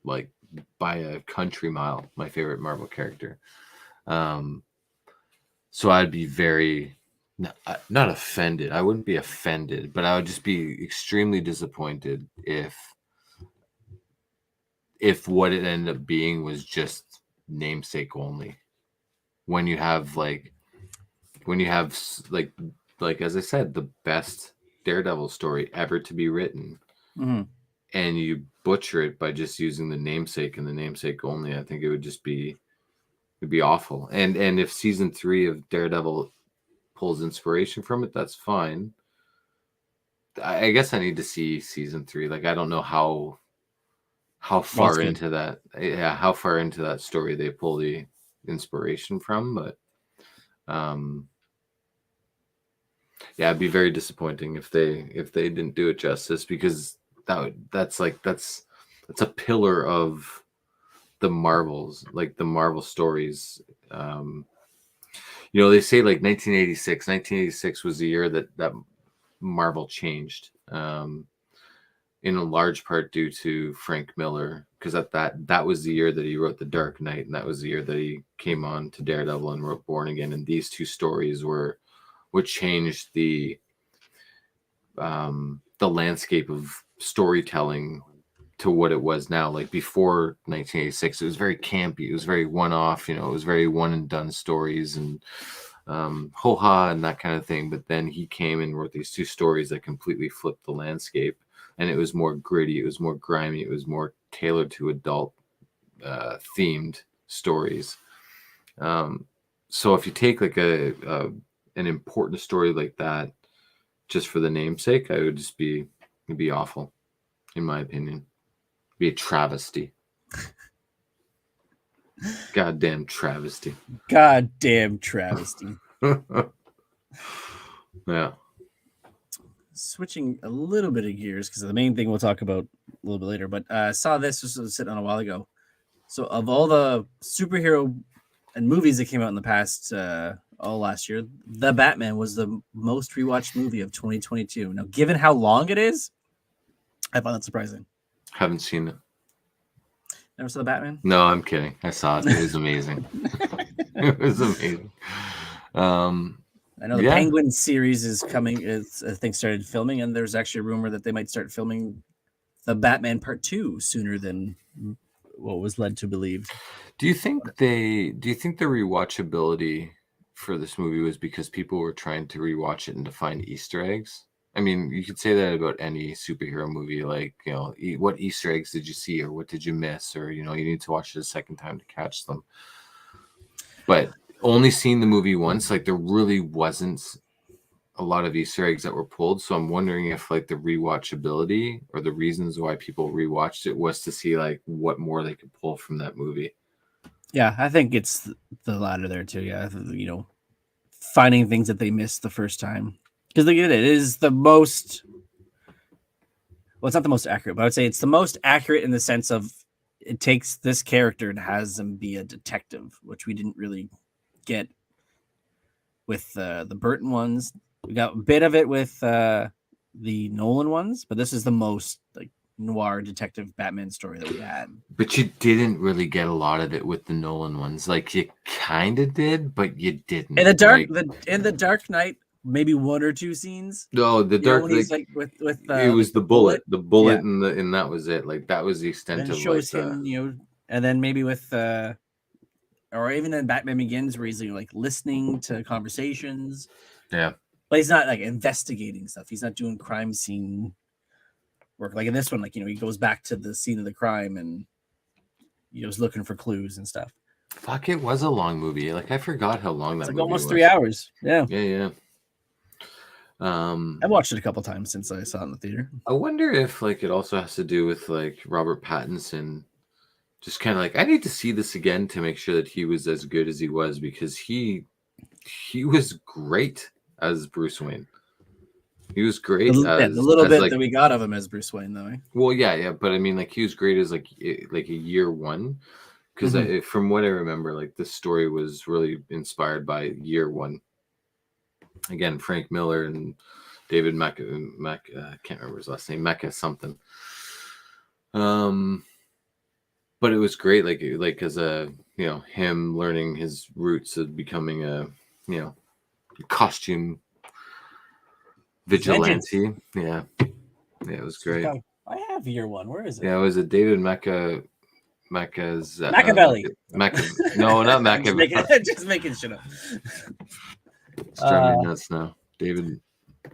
like by a country mile. My favorite Marvel character. So I'd be very not offended. I wouldn't be offended, but I would just be extremely disappointed if if what it ended up being was just namesake only. When you have like as I said, the best Daredevil story ever to be written, Mhm. and you butcher it by just using the namesake and the namesake only, I think it'd be awful. And if season 3 of Daredevil pulls inspiration from it, that's fine. I guess I need to see season 3. Like, I don't know how far good. into that, how far into that story they pull the inspiration from, but yeah, it'd be very disappointing if they didn't do it justice, because that's a pillar of the Marvels, like the Marvel stories. They say like 1986 was the year that Marvel changed, in a large part due to Frank Miller, because that was the year that he wrote The Dark Knight, and that was the year that he came on to Daredevil and wrote Born Again, and these two stories were what changed the landscape of storytelling to what it was now. Like, before 1986, it was very campy, it was very one-off, it was very one and done stories, and ho-ha and that kind of thing. But then he came and wrote these two stories that completely flipped the landscape, and it was more gritty, it was more grimy, it was more tailored to adult themed stories. So if you take like an important story like that just for the namesake, it'd be awful, in my opinion. Be a travesty. Goddamn travesty. Goddamn travesty. Yeah. Switching a little bit of gears, because the main thing we'll talk about a little bit later, but I saw this was sitting on a while ago. So of all the superhero and movies that came out in the past all last year, The Batman was the most rewatched movie of 2022. Now, given how long it is, I found that surprising. Haven't seen it. Never saw The Batman? No, I'm kidding. I saw it. It was amazing. It was amazing. I know the Penguin series is coming. I think started filming, and there's actually a rumor that they might start filming The Batman Part 2 sooner than what was led to believe. Do you think the rewatchability for this movie was because people were trying to rewatch it and to find Easter eggs? I mean, you could say that about any superhero movie. Like, what Easter eggs did you see, or what did you miss, or you need to watch it a second time to catch them. But only seeing the movie once, like, there really wasn't a lot of Easter eggs that were pulled. So I'm wondering if like the rewatchability or the reasons why people rewatched it was to see like what more they could pull from that movie. Yeah, I think it's the latter there too. Yeah, finding things that they missed the first time, because it is the most. Well, it's not the most accurate, but I would say it's the most accurate in the sense of it takes this character and has him be a detective, which we didn't really get with the Burton ones. We got a bit of it with the Nolan ones, but this is the most like noir detective Batman story that we had. But you didn't really get a lot of it with the Nolan ones. Like, you kind of did, but you didn't. In the Dark Knight, maybe one or two scenes. No, the Dark Knight, like with it was the bullet, yeah. And that was it. Like, that was the extent and of shows like him, and then maybe with or even in Batman Begins, where he's like listening to conversations. Yeah. But he's not like investigating stuff. He's not doing crime scene work. Like in this one, like, he goes back to the scene of the crime and he's looking for clues and stuff. Fuck, it was a long movie. Like, I forgot how long that movie was. Almost 3 hours. Yeah. Yeah. I've watched it a couple times since I saw it in the theater. I wonder if like it also has to do with like Robert Pattinson just kind of like, I need to see this again to make sure that he was as good as he was, because he was great as Bruce Wayne. He was great the little bit like, that we got of him as Bruce Wayne, though. Well, yeah, but I mean, like, he was great as like a year one, because from what I remember, like, this story was really inspired by year one. Again, Frank Miller and David I can't remember his last name, Mecca something. But it was great, like as a him learning his roots of becoming a costume vigilante. Yeah, it was great. I have year one. Where is it? Yeah, it was a David Mecca Machiavelli. No, not I'm just Machiavelli. just making shit up. It's driving me nuts now, David.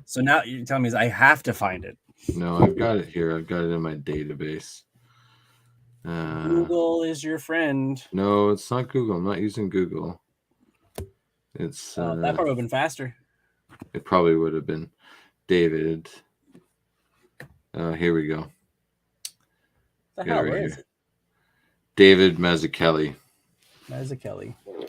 So now you're telling me I have to find it. No, I've got it here. I've got it in my database. Google is your friend. No, it's not Google. I'm not using Google. It's that probably would have been faster. It probably would have been David. Here we go. The hell, where is it? David Mazzucchelli.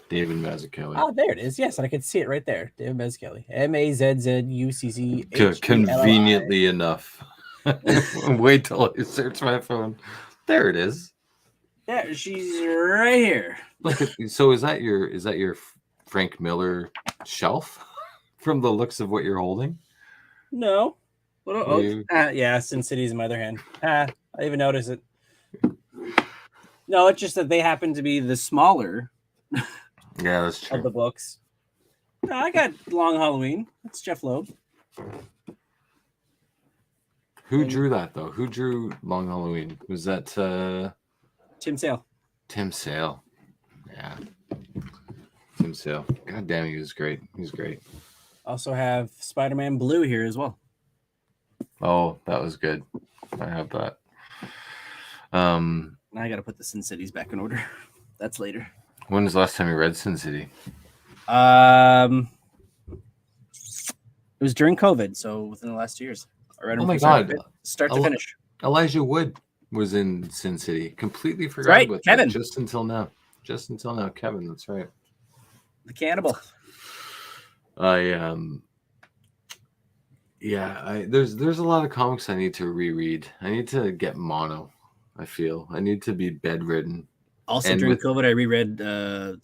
David Mazzucchelli. Oh, there it is. Yes, and I can see it right there. David Mazzucchelli. Mazzucchi. Conveniently enough. Wait till I search my phone. There it is. Yeah, she's right here. Look at, so is that your Frank Miller shelf from the looks of what you're holding? No. Yeah, Sin City's in my other hand. I didn't even notice it. No, it's just that they happen to be the smaller. Yeah, that's true. Of the books. No, I got Long Halloween. That's Jeff Loeb. Who drew that though? Who drew Long Halloween? Was that Tim Sale? Tim Sale. Yeah. Tim Sale. God damn, he was great. He's great. Also have Spider-Man Blue here as well. Oh, that was good. I have that. Now I got to put the Sin Cities back in order. That's later. When was the last time you read Sin City? It was during COVID, so within the last 2 years. I read oh my god! Start to finish. Elijah Wood was in Sin City. Completely forgot about Kevin. that just until now. Kevin. That's right. The cannibal. There's a lot of comics I need to reread. I need to get mono. I feel I need to be bedridden. Also, during COVID, I reread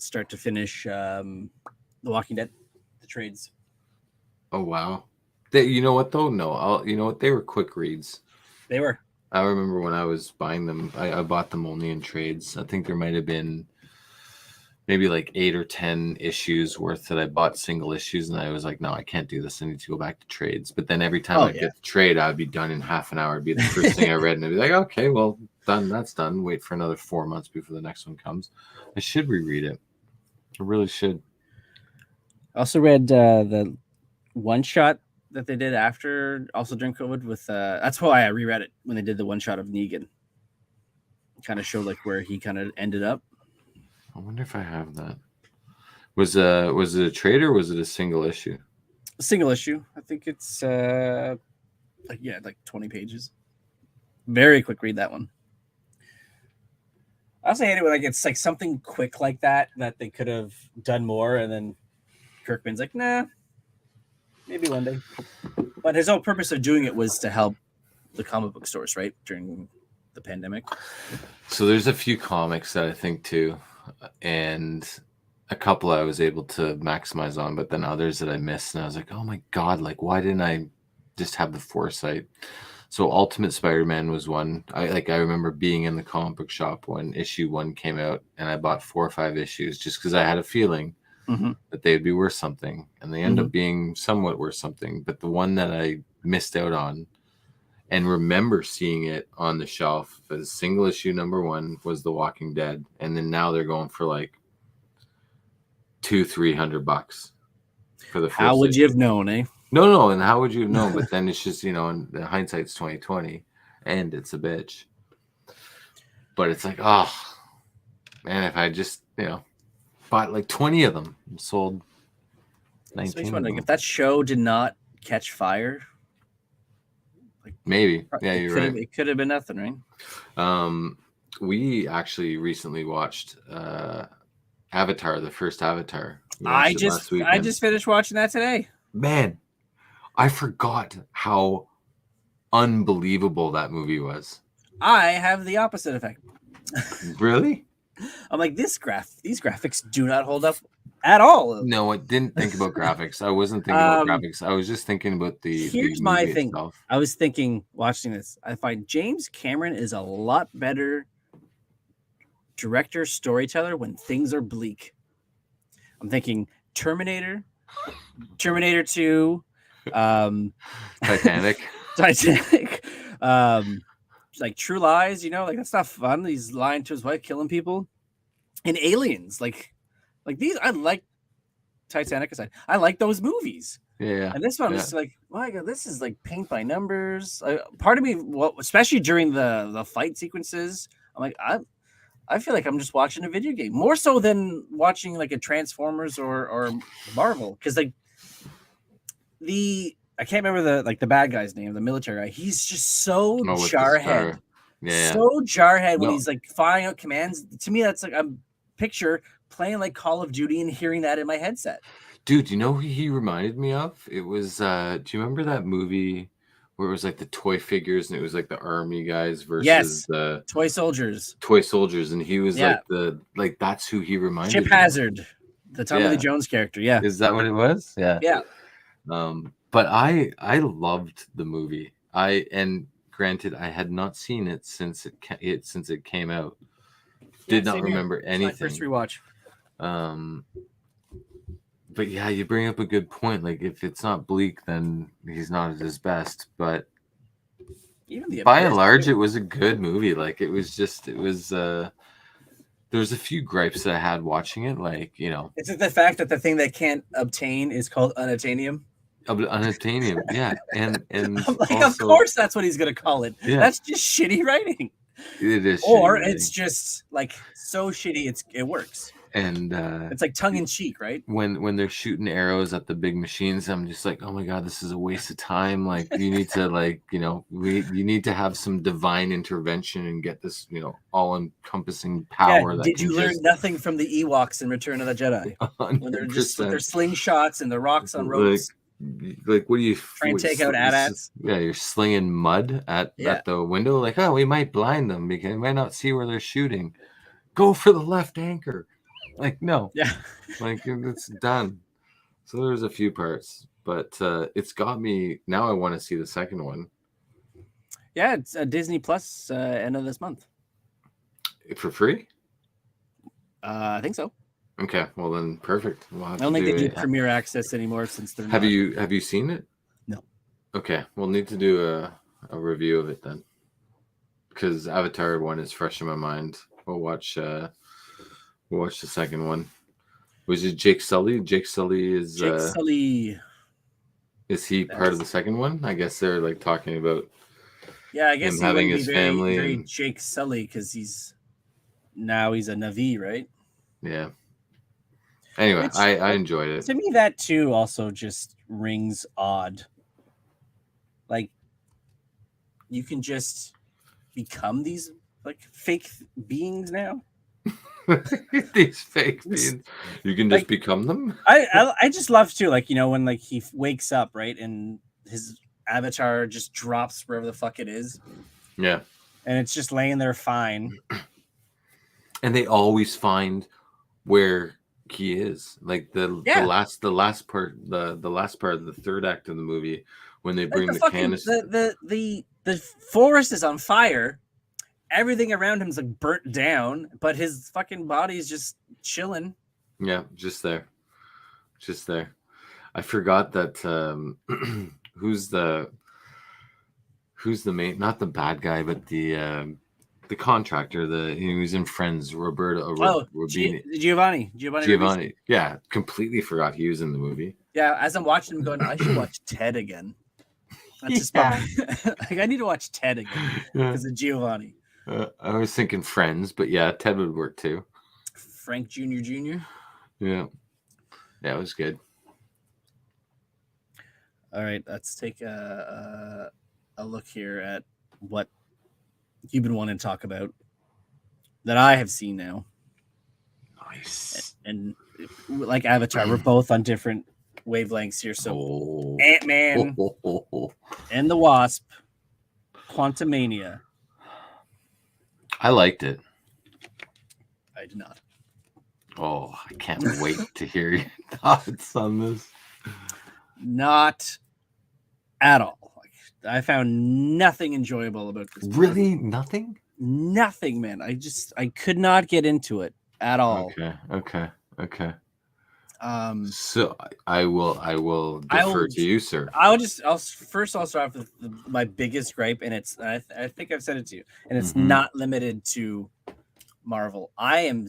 start to finish The Walking Dead, the trades. Oh wow! You know what though? No, you know what? They were quick reads. They were. I remember when I was buying them. I bought them only in trades. I think there might have been maybe like 8 or 10 issues worth that I bought single issues, and I was like, no, I can't do this. I need to go back to trades. But then every time I get the trade, I'd be done in half an hour. It'd be the first thing I read, and I'd be like, okay, well, done. That's done. Wait for another 4 months before the next one comes. I should reread it. I really should. I also read the one shot that they did after, also during COVID. With that's why I reread it when they did the one shot of Negan. Kind of showed like where he kind of ended up. I wonder if I have that. Was it a trade or was it a single issue? A single issue. I think it's like 20 pages. Very quick read, that one. I also hate it when it's like something quick like that they could have done more, and then Kirkman's like, nah, maybe one day. But his whole purpose of doing it was to help the comic book stores, right, during the pandemic. So there's a few comics that I think too, and a couple I was able to maximize on, but then others that I missed, and I was like, oh my god, like why didn't I just have the foresight? So Ultimate Spider-Man was one. I remember being in the comic book shop when issue 1 came out, and I bought 4 or 5 issues just because I had a feeling that they'd be worth something, and they end up being somewhat worth something. But the one that I missed out on and remember seeing it on the shelf as single issue number 1 was The Walking Dead, and then now they're going for like $200-300 for the first How would issue. you have known, eh? No, and how would you have known? But then it's just, in hindsight's 2020, and it's a bitch. But it's like, oh man, if I just bought like 20 of them and sold 19 of them. If that show did not catch fire, maybe. Yeah, you're right. It could have been nothing, right? We actually recently watched Avatar, the first Avatar. I just finished watching that today. Man, I forgot how unbelievable that movie was. I have the opposite effect. Really? I'm like, these graphics do not hold up at all. No, I didn't think about graphics. I wasn't thinking about graphics. I was just thinking about Here's my thing. Itself. I was thinking, watching this, I find James Cameron is a lot better director, storyteller when things are bleak. I'm thinking Terminator 2, Titanic. like True Lies, like that's not fun. He's lying to his wife, killing people. And Aliens, like these, I like Titanic aside. I like those movies. Yeah. And this one, I'm just like, my God, this is like paint by numbers. Part of me, especially during the fight sequences, I'm like, I feel like I'm just watching a video game more so than watching like a Transformers or Marvel. Because like I can't remember the bad guy's name, the military guy. He's just so jarhead. Yeah. So jarhead when he's like firing out commands. To me, that's like a picture playing like Call of Duty and hearing that in my headset. Dude, you know who he reminded me of? It was do you remember that movie where it was like the toy figures and it was like the army guys versus the toy soldiers? And he was like that's who he reminded Chip me Hazard, of. the Tommy Lee Jones character. Yeah. Is that what it was? Yeah. Yeah. But I loved the movie. And granted, I had not seen it since it came out. Did not remember anything. It's my first rewatch. But yeah, you bring up a good point. Like if it's not bleak, then he's not at his best. But by and large, it was a good movie. Like there was a few gripes that I had watching it. Like, is it the fact that the thing they can't obtain is called unattainium? Unattainium, yeah. And like, also, of course that's what he's gonna call it. Yeah. That's just shitty writing. It is, or it's just like so shitty it works. And it's like tongue in cheek, right? When they're shooting arrows at the big machines, I'm just like, oh my God, this is a waste of time. Like you need to you need to have some divine intervention and get this, all encompassing power. Yeah, did you learn nothing from the Ewoks in Return of the Jedi? 100%. When they're just with their slingshots and the rocks on ropes. Like what do you try and take out AT-ATs? Yeah, you're slinging mud at the window. Like, oh, we might blind them because they might not see where they're shooting. Go for the left anchor. Like, no. Yeah. Like, it's done. So there's a few parts, but it's got me. Now I want to see the second one. Yeah, it's Disney Plus end of this month. For free? I think so. Okay, well then, perfect. I don't think they do Premiere Access anymore since they're. Have you seen it? No. Okay, we'll need to do a review of it then, because Avatar 1 is fresh in my mind. We'll watch the second one. Was it Jake Sully? Jake Sully is. Jake Sully. Is he part of the second one? I guess they're like talking about. Yeah, I guess him having his family. Very Jake Sully because he's a Na'vi, right? Yeah. Anyway, I enjoyed it. To me, that too also just rings odd. Like, you can just become these like fake beings now. These fake beings, you can just become them. I just love too, like when like he wakes up, right, and his avatar just drops wherever the fuck it is. Yeah, and it's just laying there fine. And they always find where he is, like the last part of the third act of the movie when they bring the canister. The forest is on fire. Everything around him's like burnt down, but his fucking body's just chilling. Yeah, just there. I forgot that who's the main, not the bad guy, but the contractor, he was in Friends, Roberto. Giovanni. Yeah, completely forgot he was in the movie. Yeah, as I'm watching him going, I should watch Ted again. That's just like I need to watch Ted again because of Giovanni. I was thinking Friends, but yeah, Ted would work too. Frank Jr. Yeah, it was good. All right, let's take a look here at what you've been wanting to talk about that I have seen now. Nice. And like Avatar, we're both on different wavelengths here. So Ant-Man and the Wasp, Quantumania. I liked it. I did not. Oh, I can't wait to hear your thoughts on this. Not at all. I found nothing enjoyable about this. Really? Nothing? Nothing, man. I could not get into it at all. Okay. So I will defer to you, sir. I'll start off with my biggest gripe, and it's I think I've said it to you, and it's not limited to Marvel. I am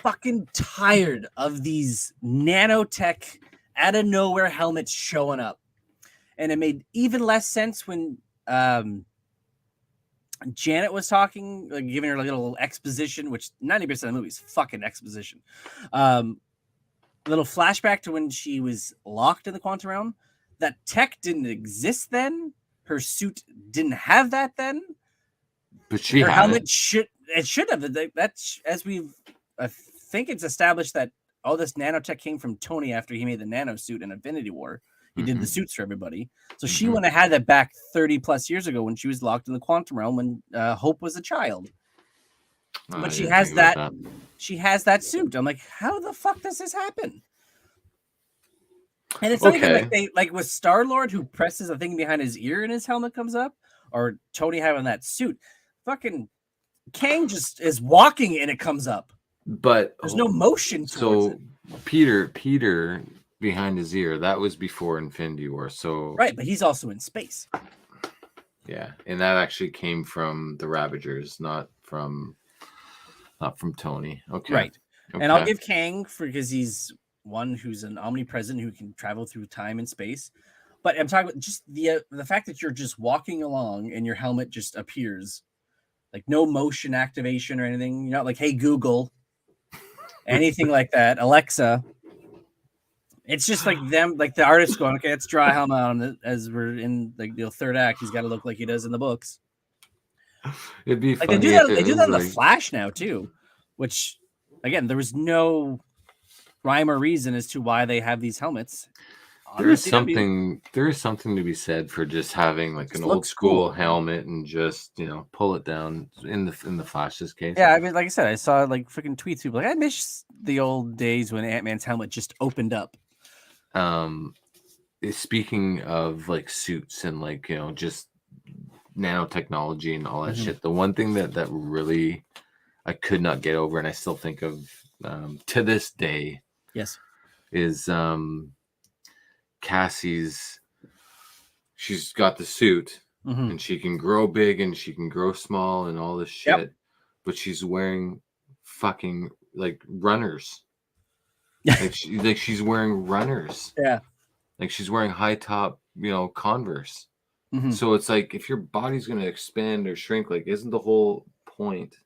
fucking tired of these nanotech out of nowhere helmets showing up, and it made even less sense when Janet was talking, like giving her a little exposition, which 90% of the movie is fucking exposition. Little flashback to when she was locked in the quantum realm. That tech didn't exist then. Her suit didn't have that then. But her helmet should have. That's as I think it's established that all this nanotech came from Tony after he made the nano suit in Infinity War. He did the suits for everybody. So she wouldn't have had that back 30 plus years ago when she was locked in the quantum realm when Hope was a child. But she has that. She has that suit. I'm like, how the fuck does this happen? And it's not even like with Star-Lord who presses a thing behind his ear and his helmet comes up, or Tony having that suit. Fucking Kang just is walking and it comes up. But there's no motion towards it. Peter behind his ear, that was before Infinity War. So right, but he's also in space. Yeah, and that actually came from the Ravagers, not from Tony. Okay. Right. Okay. And I'll give Kang because he's one who's an omnipresent who can travel through time and space. But I'm talking about just the fact that you're just walking along and your helmet just appears, like no motion activation or anything. You're not like, hey, Google, anything like that. Alexa. It's just like them, like the artist going, okay, let's draw a helmet on it as we're in like the third act. He's got to look like he does in the books. It'd be like funny. They do that in the Flash now too, which again, there was no rhyme or reason as to why they have these helmets. There is something to be said for just having like an old school helmet and just pull it down in the Flash's case. Yeah, I mean, like I said, I saw like freaking tweets people like I miss the old days when Ant-Man's helmet just opened up. Speaking of like suits and like just nanotechnology and all that shit, the one thing that really I could not get over and I still think of to this day, yes, is Cassie's. She's got the suit and she can grow big and she can grow small and all this shit, but she's wearing fucking like runners. like she's wearing runners. Yeah. Like she's wearing high top, Converse. So it's like if your body's going to expand or shrink, like isn't the whole point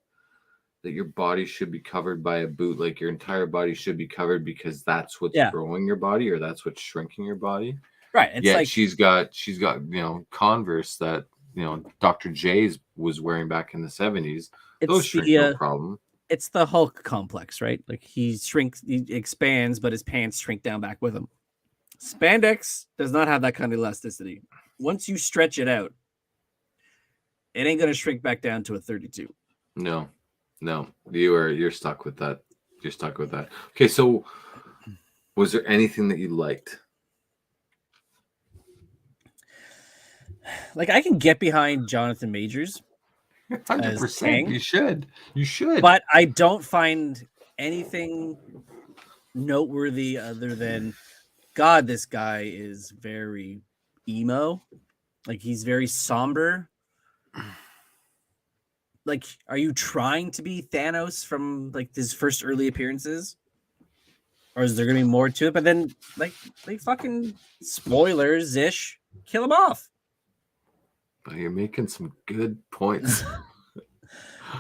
that your body should be covered by a boot? Like your entire body should be covered because that's what's growing your body or that's what's shrinking your body. Right. It's like she's got Converse that Dr. J's was wearing back in the 70s. Those shrink no problem. It's the Hulk complex, right? Like he expands, but his pants shrink down back with him. Spandex does not have that kind of elasticity. Once you stretch it out, it ain't gonna shrink back down to a 32. No, you're stuck with that. You're stuck with that. Okay, so was there anything that you liked? Like I can get behind Jonathan Majors. 100%. You should. But I don't find anything noteworthy other than, God, this guy is very emo. Like he's very somber. Like, are you trying to be Thanos from like his first early appearances? Or is there gonna be more to it? But then like they fucking spoilers-ish, kill him off. You're making some good points.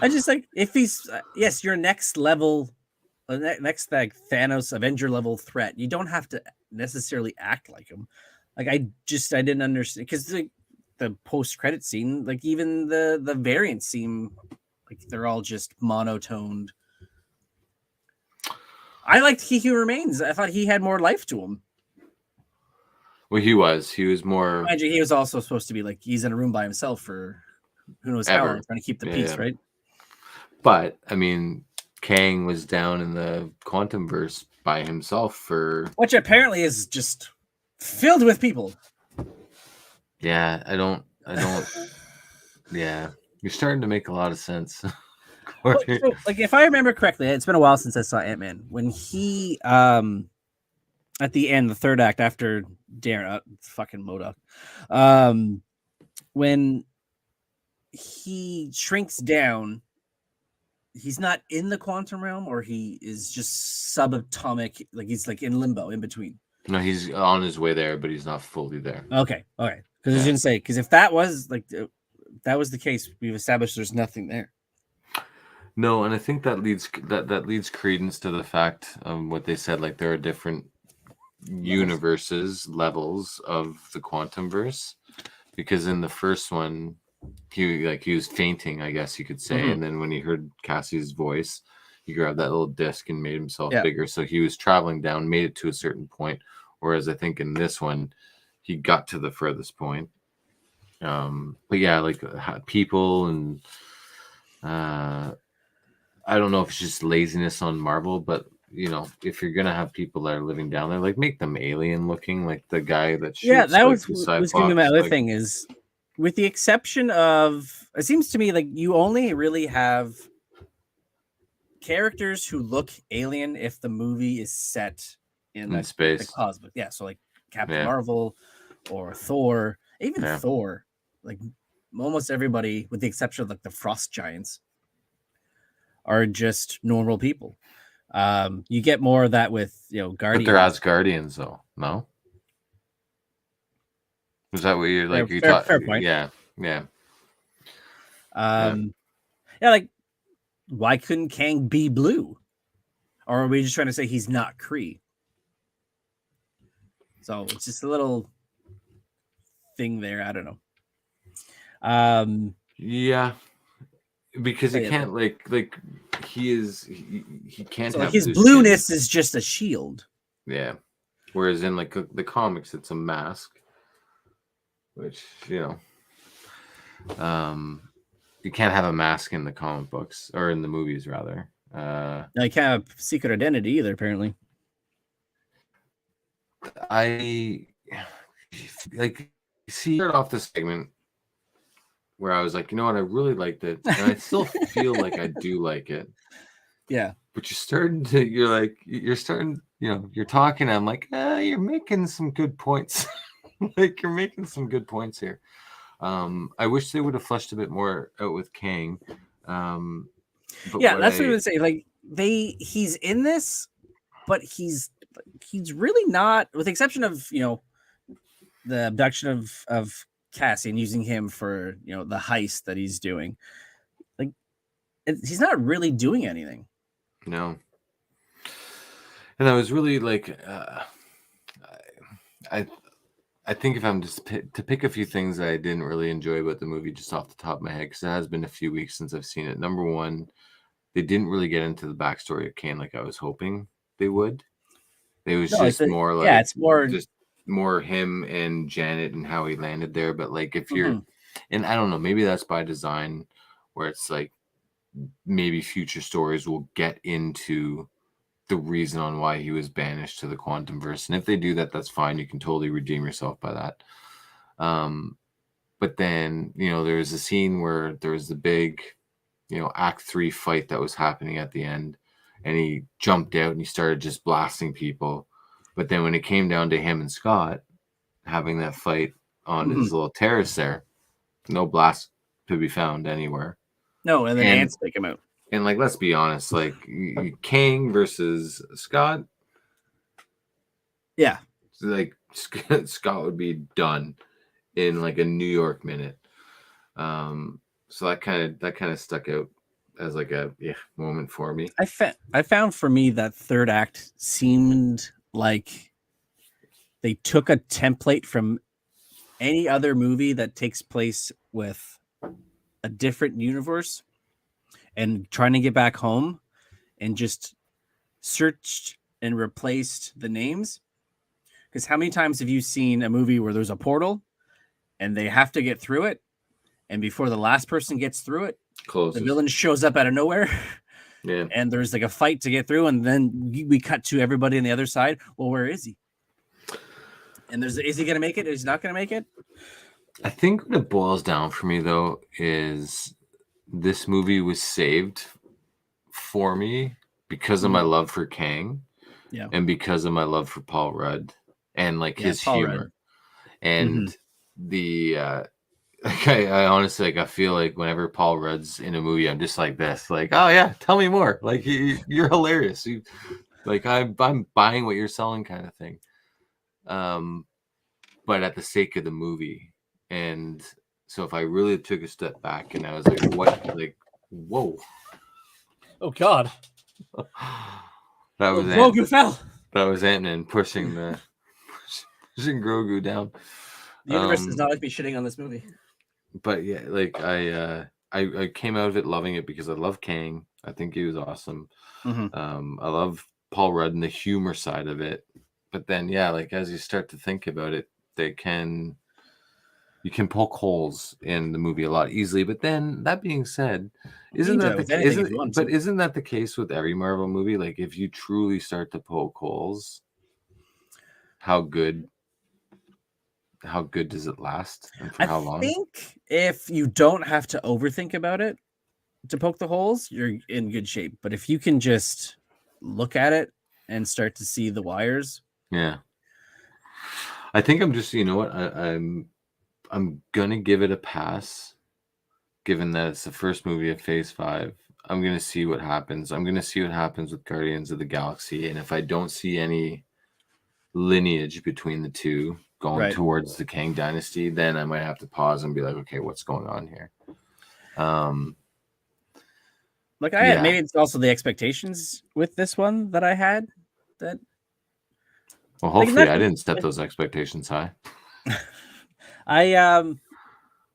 I just like if he's yes, your next level, next like Thanos Avenger level threat. You don't have to necessarily act like him. Like I didn't understand because the post credit scene, like even the variants seem like they're all just monotoned. I liked He Who Remains. I thought he had more life to him. Well, he was more. Mind you, he was also supposed to be like he's in a room by himself for who knows how long, trying to keep the peace, right? But I mean, Kang was down in the Quantumverse by himself which apparently is just filled with people. Yeah, I don't. Yeah, you're starting to make a lot of sense. So, like if I remember correctly, it's been a while since I saw Ant-Man. When he at the end, the third act after Darren, fucking MODOK, when he shrinks down, he's not in the quantum realm, or he is just subatomic, like he's like in limbo in between. No, he's on his way there, but he's not fully there. Okay, all right. Because I was gonna say, because if that was like that was the case, we've established there's nothing there. No, and I think that leads credence to the fact of what they said. Like there are different universes, levels of the quantum verse, because in the first one, he was fainting, I guess you could say, and then when he heard Cassie's voice, he grabbed that little disc and made himself bigger. So he was traveling down, made it to a certain point. Whereas I think in this one, he got to the furthest point. But yeah, like people and I don't know if it's just laziness on Marvel, but you know, if you're gonna have people that are living down there, like make them alien looking, like the guy that shoots. Yeah, that was Cyclops, gonna be my other thing is, with the exception of, it seems to me like you only really have characters who look alien if the movie is set in space, the cosmos. Yeah, so like Captain Marvel or Thor, even Thor, like almost everybody, with the exception of like the Frost Giants, are just normal people. You get more of that with Guardians. But they're Asgardians, though. No, is that what you're like? Fair point. Yeah. Like, why couldn't Kang be blue? Or are we just trying to say he's not Kree? So it's just a little thing there. I don't know. Yeah, because he can't like he can't. So have his blueness is just a shield. Yeah. Whereas in like the comics, it's a mask, which you can't have a mask in the comic books or in the movies rather. No, you can't have secret identity either. Apparently, I like start off the segment where I was like, you know what, I really liked it, and I still feel like I do like it. Yeah, but you're starting, you're talking. I'm like, you're making some good points. Like you're making some good points here. I wish they would have fleshed a bit more out with Kang. That's what I would say. Like he's in this, but he's really not, with the exception of the abduction of Cassie and using him for the heist that he's doing. Like he's not really doing anything. No. And I was really like, I think if I'm just to pick a few things that I didn't really enjoy about the movie just off the top of my head, because it has been a few weeks since I've seen it. Number one, they didn't really get into the backstory of Kane like I was hoping they would. It was more like, it's more just more him and Janet and how he landed there. But like if you're, and I don't know, maybe that's by design, where it's like maybe future stories will get into the reason on why he was banished to the quantum verse, and if they do that, that's fine. You can totally redeem yourself by that. But then there was a scene where there was the big Act 3 fight that was happening at the end, and he jumped out and he started just blasting people. But then when it came down to him and Scott having that fight on his little terrace there, no blast to be found anywhere. No, and then ants take him out. And like, let's be honest, like Kang versus Scott. Yeah. Like Scott would be done in like a New York minute. So that kind of stuck out as like a moment for me. I found for me that third act seemed like they took a template from any other movie that takes place with a different universe and trying to get back home, and just searched and replaced the names. Because how many times have you seen a movie where there's a portal and they have to get through it, and before the last person gets through it, the villain shows up out of nowhere? Yeah. And there's like a fight to get through, and then we cut to everybody on the other side. Well, where is he? And is he going to make it? Is he not going to make it? I think what it boils down for me, though, is this movie was saved for me because of my love for Kang, Yeah. and because of my love for Paul Rudd and like Yeah. his Paul Rudd. humor and the like I honestly like I feel like whenever Paul Rudd's in a movie, I'm just like this, like, oh yeah, tell me more. Like you're hilarious. You like I'm buying what you're selling, kind of thing. But at the sake of the movie, and so if I really took a step back and I was like, what, like, whoa, Oh God. that was Grogu fell. that was Ant-Man pushing pushing Grogu down. The universe does not like me shitting on this movie. But yeah, like I came out of it loving it because I love Kang. I think he was awesome. I love Paul Rudd and the humor side of it. But then yeah, like as you start to think about it, you can poke holes in the movie a lot easily. But then that being said, isn't that the isn't that the case with every Marvel movie? Like if you truly start to poke holes, how good does it last and for how long? I think if you don't have to overthink about it to poke the holes, you're in good shape. But if you can just look at it and start to see the wires, yeah. I think I'm just, you know what, I'm gonna give it a pass, given that it's the first movie of Phase 5. I'm gonna see what happens. I'm gonna see what happens with Guardians of the Galaxy, and if I don't see any lineage between the two going towards the Kang Dynasty, then I might have to pause and be like, okay, what's going on here? Like I had, maybe it's also the expectations with this one that I had. That well, hopefully I didn't set those expectations high. I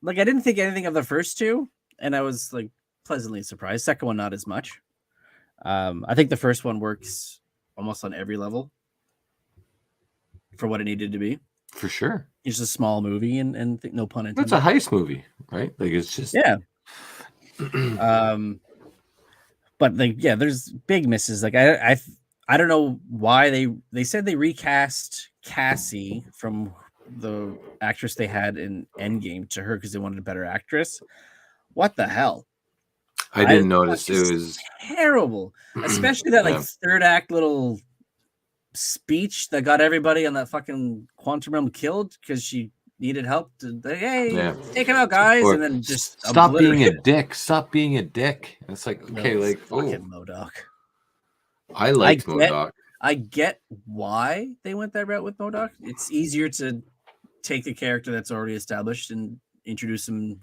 like I didn't think anything of the first two, and I was like pleasantly surprised. Second one, not as much. I think the first one works almost on every level for what it needed to be. For sure. It's a small movie, and no pun intended. It's a heist movie, right? Like it's just but like there's big misses. Like I don't know why they said they recast Cassie from the actress they had in Endgame to her because they wanted a better actress. What the hell? I didn't notice it was terrible, especially that like third act little speech that got everybody on that fucking quantum realm killed because she needed help to take him out, guys, and then just stop being a dick. Stop being a dick. And it's like okay, like fucking MODOK. I liked MODOK. I get why they went that route with MODOK. It's easier to take the character that's already established and introduce him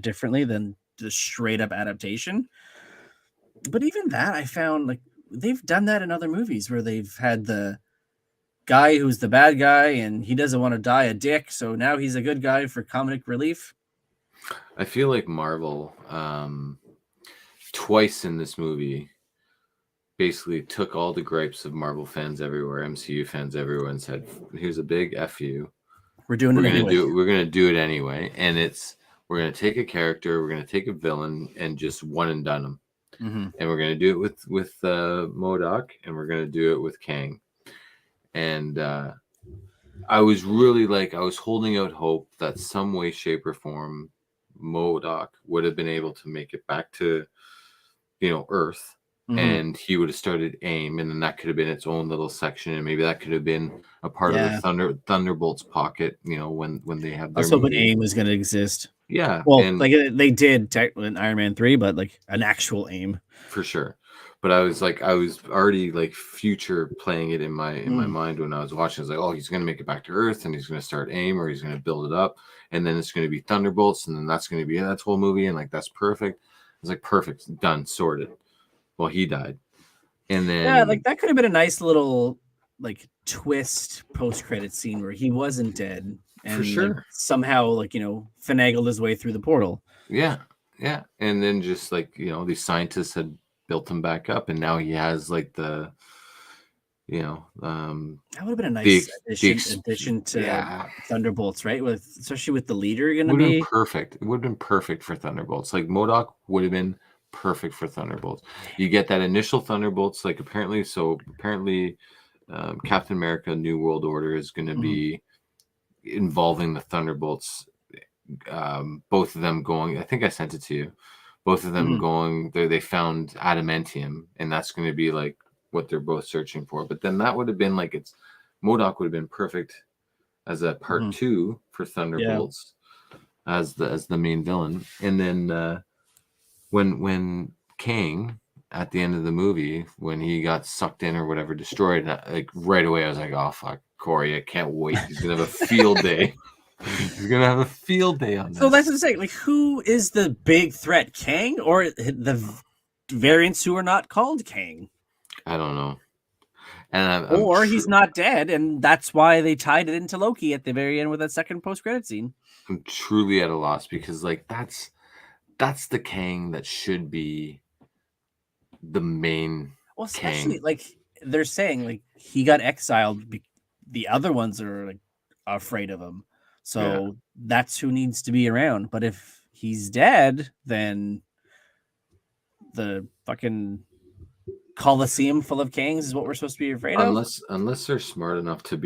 differently than the straight up adaptation. But even that, I found like they've done that in other movies where they've had the guy who's the bad guy and he doesn't want to die a dick, so now he's a good guy for comic relief. I feel like Marvel twice in this movie basically took all the gripes of Marvel fans everywhere, MCU fans everywhere, and said, here's a big F you. We're gonna do it anyway. And we're gonna take a character, we're gonna take a villain and just one and done them. And we're gonna do it with MODOK, and we're gonna do it with Kang. And I was really like, I was holding out hope that some way, shape, or form MODOK would have been able to make it back to, Earth, and he would have started AIM, and then that could have been its own little section, and maybe that could have been a part of the Thunderbolts pocket, when they have their movie. AIM was going to exist. Yeah. Well, like they did in Iron Man 3, but like an actual AIM. For sure. But I was already like future playing it in my mind when I was watching. I was like, oh, he's going to make it back to Earth, and he's going to start AIM, or he's going to build it up, and then it's going to be Thunderbolts, and then that's going to be that whole movie, and like that's perfect. I was like, perfect, done, sorted. Well, he died, and then like that could have been a nice little like twist post-credit scene where he wasn't dead, and for sure like, somehow like finagled his way through the portal. Yeah, and then just like these scientists had built him back up, and now he has like the that would have been a nice addition to Thunderbolts, right? Especially with the leader going to be perfect. It would have been perfect for Thunderbolts. Like MODOK would have been perfect for Thunderbolts. You get that initial Thunderbolts, like apparently Captain America New World Order is going to be involving the Thunderbolts, both of them going, I think I sent it to you, both of them going there. They found adamantium, and that's going to be like what they're both searching for. But then that would have been like MODOK would have been perfect as a part 2 for Thunderbolts as the main villain. And then when Kang at the end of the movie, when he got sucked in or whatever, destroyed, like right away I was like, oh fuck, Corey, I can't wait. He's gonna have a field day. He's gonna have a field day on this. So that's what I'm saying. Like, who is the big threat, Kang or the variants who are not called Kang? I don't know. And he's not dead, and that's why they tied it into Loki at the very end with that second post-credit scene. I'm truly at a loss because like that's the Kang that should be the main. Well, especially like they're saying, like he got exiled. The other ones are like afraid of him, so that's who needs to be around. But if he's dead, then the fucking Coliseum full of Kangs is what we're supposed to be afraid of. Unless they're smart enough to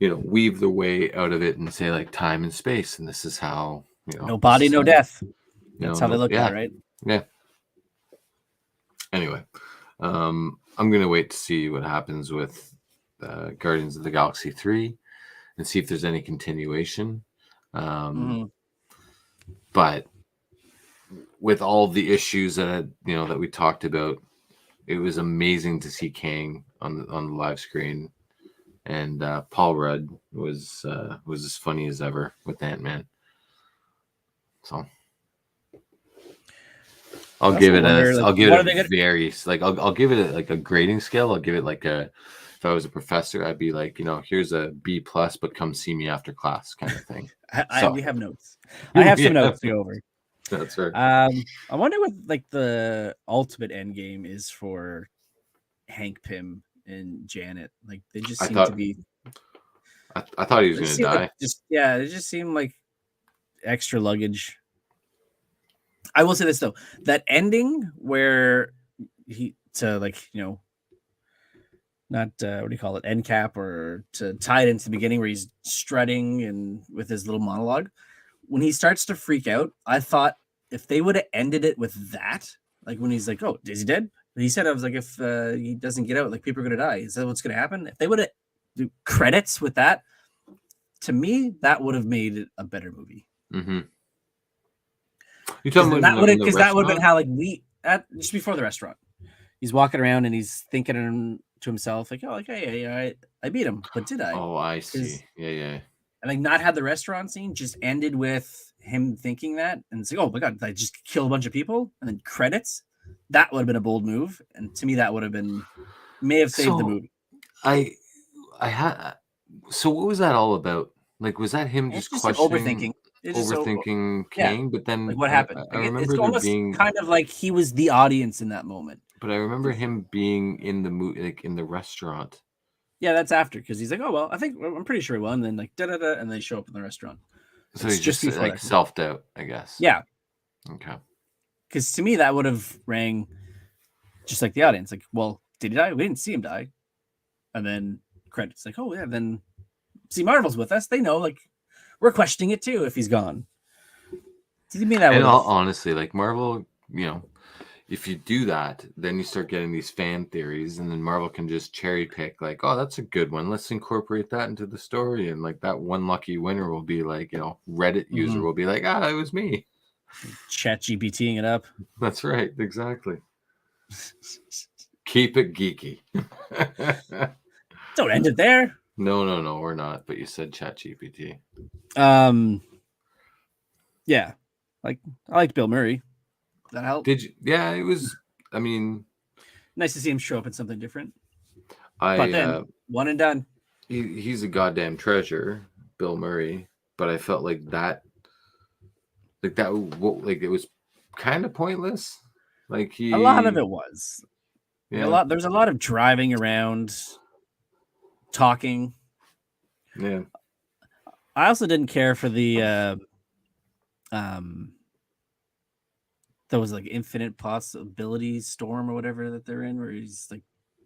weave the way out of it and say like time and space, and this is how no body, no death. That's how they look at it, right? Yeah. Anyway, I'm gonna wait to see what happens with Guardians of the Galaxy 3 and see if there's any continuation. But with all the issues that that we talked about, it was amazing to see Kang on the live screen, and Paul Rudd was as funny as ever with Ant-Man. So I'll give it a grading scale. I'll give it like a, if I was a professor, I'd be like, here's a B+, but come see me after class kind of thing. We have notes. I have some notes to go over. That's right. I wonder what like the ultimate end game is for Hank Pym and Janet. Like they just seem to be. I thought he was going to die. Like it just seemed like extra luggage. I will say this though, that ending where not what do you call it, end cap, or to tie it into the beginning where he's strutting and with his little monologue. When he starts to freak out, I thought if they would have ended it with that, like when he's like, "Oh, is he dead?" And he said, "I was like, if he doesn't get out, like people are gonna die. Is that what's gonna happen?" If they would have do credits with that, to me, that would have made it a better movie. Mm-hmm. You talking about that would have been how like just before the restaurant, he's walking around and he's thinking to himself like, "Oh, like hey, I beat him, but did I?" Oh, I see. Yeah. And like not have the restaurant scene just ended with him thinking that, and it's like, oh my god, I just kill a bunch of people, and then credits. That would have been a bold move, and to me, that would have may have saved the movie. So what was that all about? Like, was that him just questioning, overthinking Kang? Yeah. But then, like, what happened? I remember it's almost being kind of like he was the audience in that moment. But I remember him being in the movie, like in the restaurant. Yeah, that's after, because he's like, oh well, I'm pretty sure he won, and then like and they show up in the restaurant. So he's just like self-doubt, I guess. Yeah. Okay. Because to me, that would have rang just like the audience. Like, well, did he die? We didn't see him die. And then credits. Like, oh yeah, then see, Marvel's with us. They know, like, we're questioning it too if he's gone. To me, that honestly, like Marvel, if you do that, then you start getting these fan theories, and then Marvel can just cherry pick, like, oh, that's a good one. Let's incorporate that into the story. And like that one lucky winner will be like, Reddit user will be like, it was me. Chat GPTing it up. That's right. Exactly. Keep it geeky. Don't end it there. No, we're not. But you said Chat GPT. Yeah. Like, I liked Bill Murray. That helped. Did you? Yeah, it was. I mean, nice to see him show up in something different. But then one and done. He's a goddamn treasure, Bill Murray. But I felt like that it was kind of pointless. Like a lot of it was. Yeah. There's a lot of driving around, talking. Yeah. I also didn't care for the there was like infinite possibilities storm or whatever that they're in, where he's like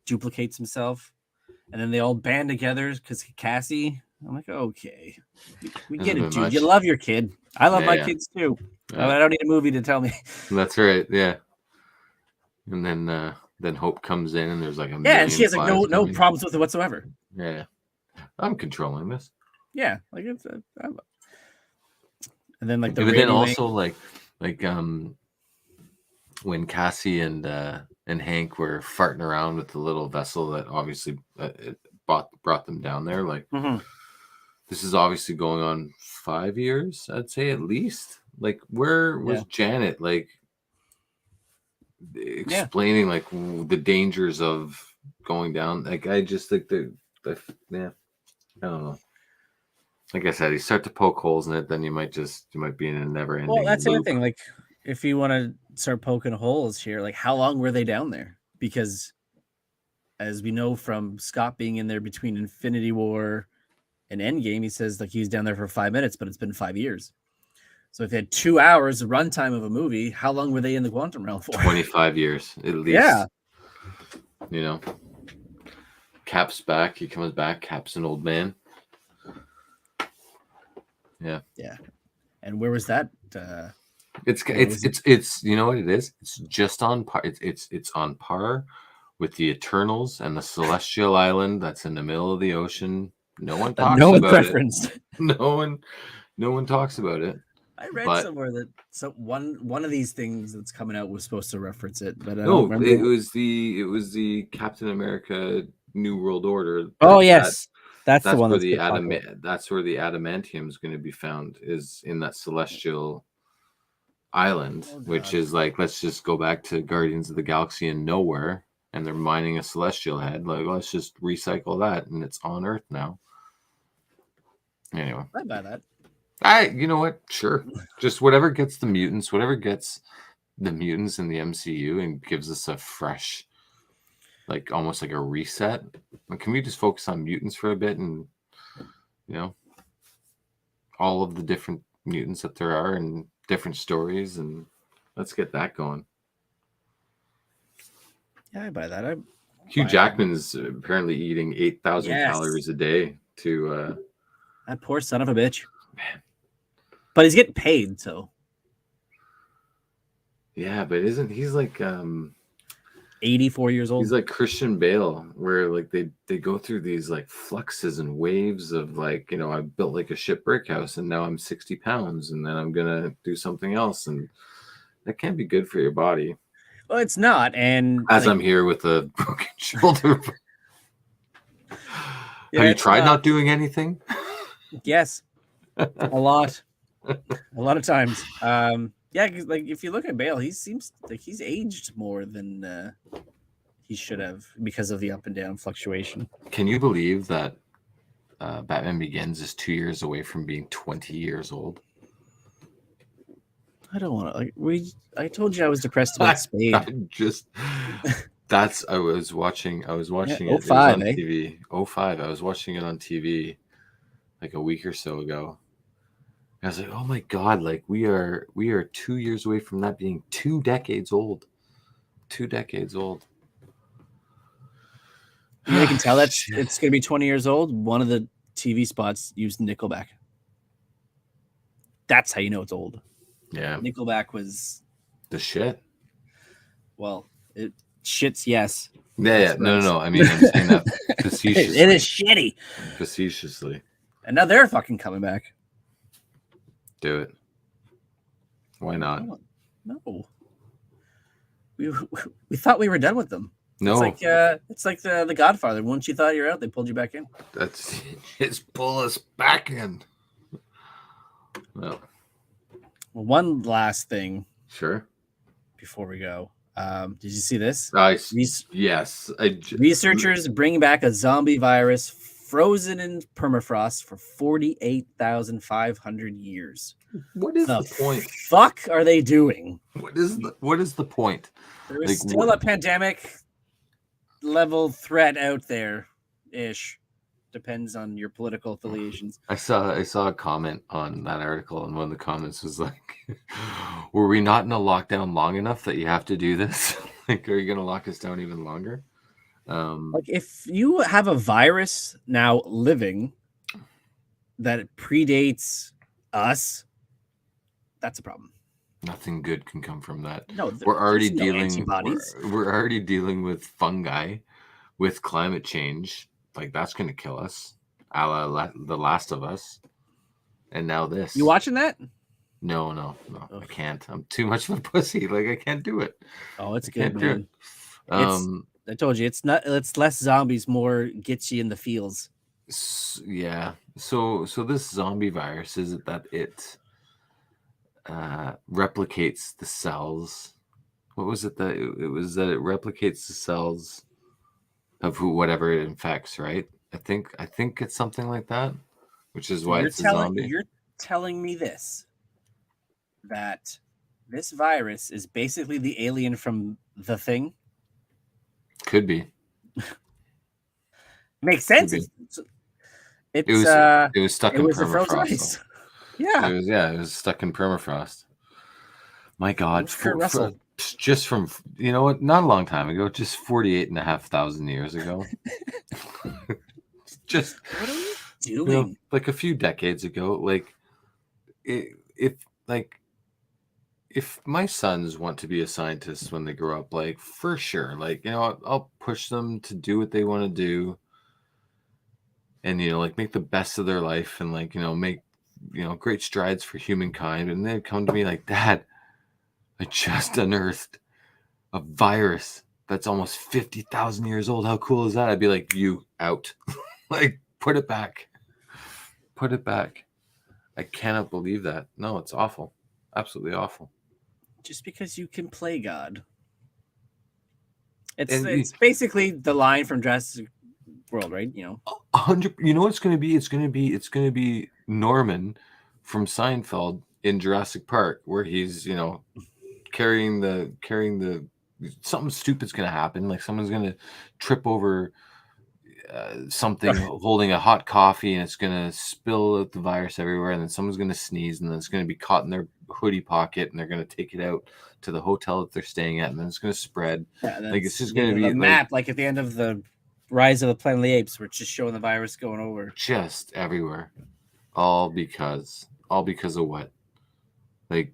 duplicates himself, and then they all band together because Cassie. I'm like, okay, we get it, dude. Much. You love your kid. I love my kids too. Yeah. I don't need a movie to tell me. That's right. Yeah. And then Hope comes in, and there's like a Yeah, and she million has like fires no coming. problems with it whatsoever. Yeah, I'm controlling this. Yeah, like it's and then like the But then radioing. also like when Cassie and Hank were farting around with the little vessel that obviously it brought them down there. Like this is obviously going on 5 years, I'd say at least. Like where was Janet? Like explaining like the dangers of going down. Like I just think I don't know. Like I said, you start to poke holes in it, then you might be in a never-ending Well, that's the other loop. thing. Like, if you want to start poking holes here, like how long were they down there? Because as we know from Scott being in there between Infinity War and Endgame, he says like he was down there for 5 minutes, but it's been 5 years. So if they had 2 hours the runtime of a movie, how long were they in the quantum realm for? 25 years at least. Yeah. You know, Cap's back. He comes back. Cap's an old man. Yeah. Yeah. And where was that? It's you know what it is? It's just on par. It's on par with the Eternals and the Celestial Island that's in the middle of the ocean. No one talks about it. No one talks about it. I read somewhere that one of these things that's coming out was supposed to reference it, but I no, don't remember. it was the Captain America New World Order. Oh yes, that's the one where that's where the adamantium is going to be found, is in that celestial island, which is like, let's just go back to Guardians of the Galaxy and nowhere, and they're mining a celestial head. Like, let's just recycle that, and it's on Earth now. Anyway, I buy that. You know what? Sure, just whatever gets the mutants in the MCU and gives us a fresh, like almost like a reset. Like, can we just focus on mutants for a bit, and all of the different mutants that there are and different stories, and let's get that going. Yeah, I buy that. Hugh Jackman's apparently eating 8,000 calories a day to that poor son of a bitch. Man. But he's getting paid, so. Yeah, but isn't he's like 84 years old? He's like Christian Bale, where like they go through these like fluxes and waves of like, I built like a shipwreck house and now I'm 60 pounds and then I'm gonna do something else, and that can't be good for your body. Well, it's not. And as I'm here with a broken shoulder. Have you tried not doing anything? Yes, a lot of times. Yeah, like if you look at Bale, he seems like he's aged more than he should have because of the up and down fluctuation. Can you believe that Batman Begins is 2 years away from being 20 years old? I don't want to. I told you I was depressed about Spade. I was watching it. 05, it was on TV. 05. I was watching it on TV like a week or so ago. I was like, oh my God, like we are 2 years away from that being 2 decades old. 2 decades old. You know, you can tell that it's going to be 20 years old. One of the TV spots used Nickelback. That's how you know it's old. Yeah. Nickelback was the shit. Well, it shits, yes. Yeah. No. I mean, I'm saying that facetiously. It is shitty. Facetiously. And now they're fucking coming back. Do it. Why not? No. We thought we were done with them. No. It's like the Godfather. Once you thought you're out, they pulled you back in. That's pull us back in. Well, one last thing. Sure. Before we go, did you see this? Yes. Researchers bring back a zombie virus frozen in permafrost for 48,500 years. What is the point? Fuck are they doing? What is the point? There is still a pandemic level threat out there ish. Depends on your political affiliations. I saw a comment on that article, and one of the comments was like, were we not in a lockdown long enough that you have to do this? Like, are you going to lock us down even longer? Like, if you have a virus now living that predates us, that's a problem. Nothing good can come from that. No, We're already there's no dealing. antibodies. We're already dealing with fungi, with climate change. Like that's gonna kill us, a la The Last of Us. And now this. You watching that? No, Ugh. I can't. I'm too much of a pussy. Like I can't do it. Oh, it's I good, can't do man. it. I told you, it's not. It's less zombies, more gets you in the feels. Yeah. So this zombie virus is that it replicates the cells. What was it that it was that it replicates the cells of whatever it infects, right? I think it's something like that, which is So why it's a zombie. you're telling me that this virus is basically the alien from The Thing. Could be. Makes sense. Could be. It was stuck in the frozen permafrost. ice. Yeah. It was stuck in permafrost. My God, just from, you know what, not a long time ago, just 48,500 years ago. Just what are you doing? You know, like a few decades ago, like if my sons want to be a scientist when they grow up, like for sure, like, you know, I'll push them to do what they want to do, and, you know, like make the best of their life, and, like, you know, make, you know, great strides for humankind. And they'd come to me like, Dad, I just unearthed a virus that's almost 50,000 years old. How cool is that? I'd be like, you out. Like, put it back. Put it back. I cannot believe that. No, it's awful. Absolutely awful. Just because you can play God. It's basically the line from Jurassic World, right? You know, 100. You know what it's going to be? It's going to be Norman from Seinfeld in Jurassic Park, where he's, you know, carrying the something stupid's going to happen. Like someone's going to trip over something holding a hot coffee, and it's going to spill out the virus everywhere. And then someone's going to sneeze, and then it's going to be caught in their hoodie pocket, and they're going to take it out to the hotel that they're staying at, and then it's going to spread. Yeah, like it's just going to be the map, like at the end of the Rise of the Planet of the Apes, where it's just showing the virus going over just everywhere, all because of what? Like,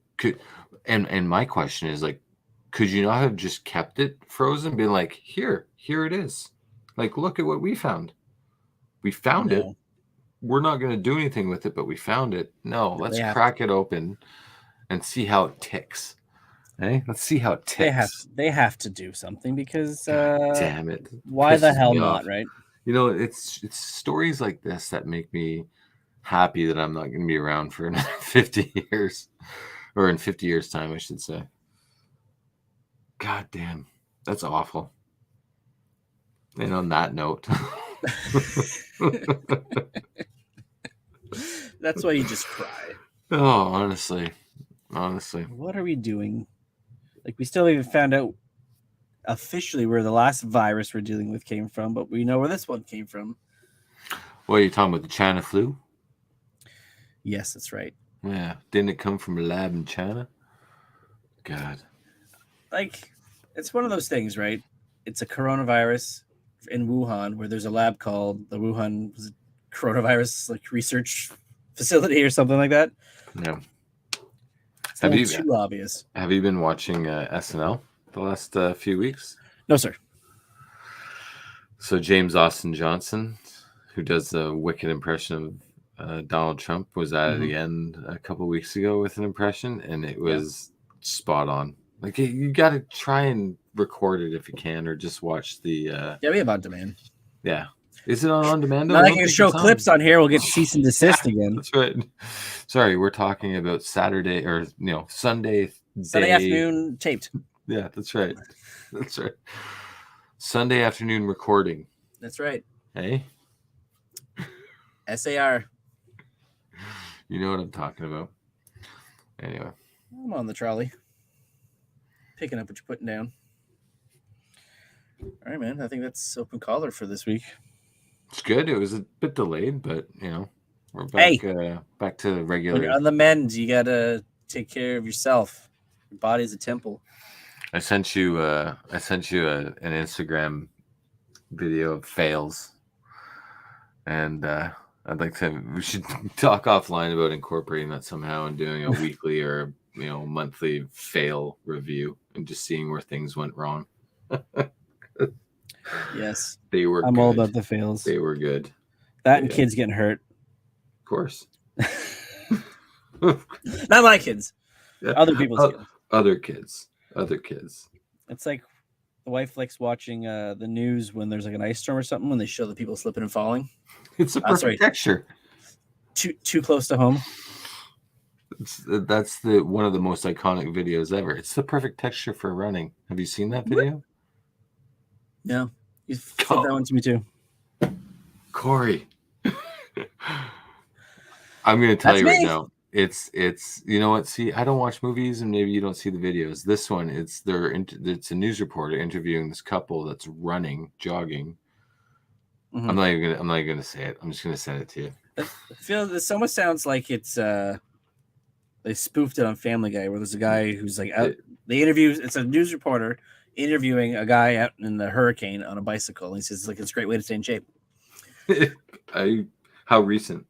and my question is, like, could you not have just kept it frozen, been like, here it is, like, look at what we found. We found it. We're not going to do anything with it, but we found it. No, let's crack it open and see how it ticks. Hey, let's see how it ticks. They have to do something, because damn it. Why the hell not, right? You know, it's stories like this that make me happy that I'm not going to be around for another 50 years, or in 50 years time, I should say. God damn, that's awful. And on that note, that's why you just cry. Oh, honestly, what are we doing? Like, we still haven't found out officially where the last virus we're dealing with came from, but we know where this one came from. What are you talking about? The China flu? Yes, that's right. Yeah, didn't it come from a lab in China? God, like, it's one of those things, right? It's a coronavirus in Wuhan, where there's a lab called the Wuhan Coronavirus Research Facility or something like that. Yeah. Have you too obvious? Have you been watching SNL the last few weeks? No, sir. So James Austin Johnson, who does the wicked impression of Donald Trump, was at the end a couple of weeks ago with an impression, and it was spot on. Like, you got to try and record it if you can, or just watch the. We have on demand. Yeah. Is it on demand? Now I can show clips on here. We'll get cease and desist again. That's right. Sorry, we're talking about Saturday, or Sunday afternoon taped. Yeah, that's right. That's right. Sunday afternoon recording. That's right. Hey? SAR. You know what I'm talking about. Anyway. I'm on the trolley. Picking up what you're putting down. All right, man. I think that's open caller for this week. It's good. It was a bit delayed, but, we're back, back to regular. When you're on the mend, you got to take care of yourself. Your body's a temple. I sent you an Instagram video of fails, and we should talk offline about incorporating that somehow and doing a weekly or monthly fail review and just seeing where things went wrong. Yes, They were I'm good. all about the fails. They were good. That and kids getting hurt. Of course. Not my kids. Yeah. Other people's kids. Other kids. It's like the wife likes watching the news when there's like an ice storm or something, when they show the people slipping and falling. It's a perfect texture. Too close to home. That's one of the most iconic videos ever. It's the perfect texture for running. Have you seen that video? Yeah. You flipped that one to me too. Cory. I'm going to tell you right now. It's you know what? See, I don't watch movies, and maybe you don't see the videos. This one, it's a news reporter interviewing this couple that's jogging. Mm-hmm. I'm not even gonna say it. I'm just gonna send it to you. I feel this almost sounds like it's they spoofed it on Family Guy, where there's a guy who's like out. They interview. It's a news reporter interviewing a guy out in the hurricane on a bicycle. And he says like it's a great way to stay in shape. How recent?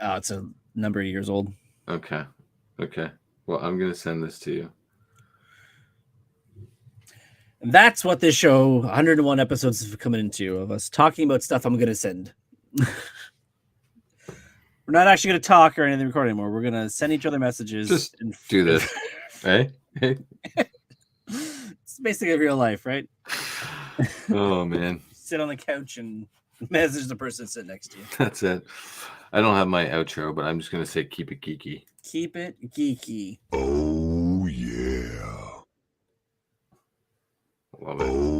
Oh, it's a number of years old. Okay. Well, I'm gonna send this to you. And that's what this show, 101 episodes, is coming into, of us talking about stuff I'm gonna send. We're not actually gonna talk or anything record anymore. We're gonna send each other messages. Just do this. Hey. It's basically real life, right? Oh man. Sit on the couch and message the person sitting next to you. That's it. I don't have my outro, but I'm just going to say keep it geeky. Keep it geeky. Oh, yeah. Love it.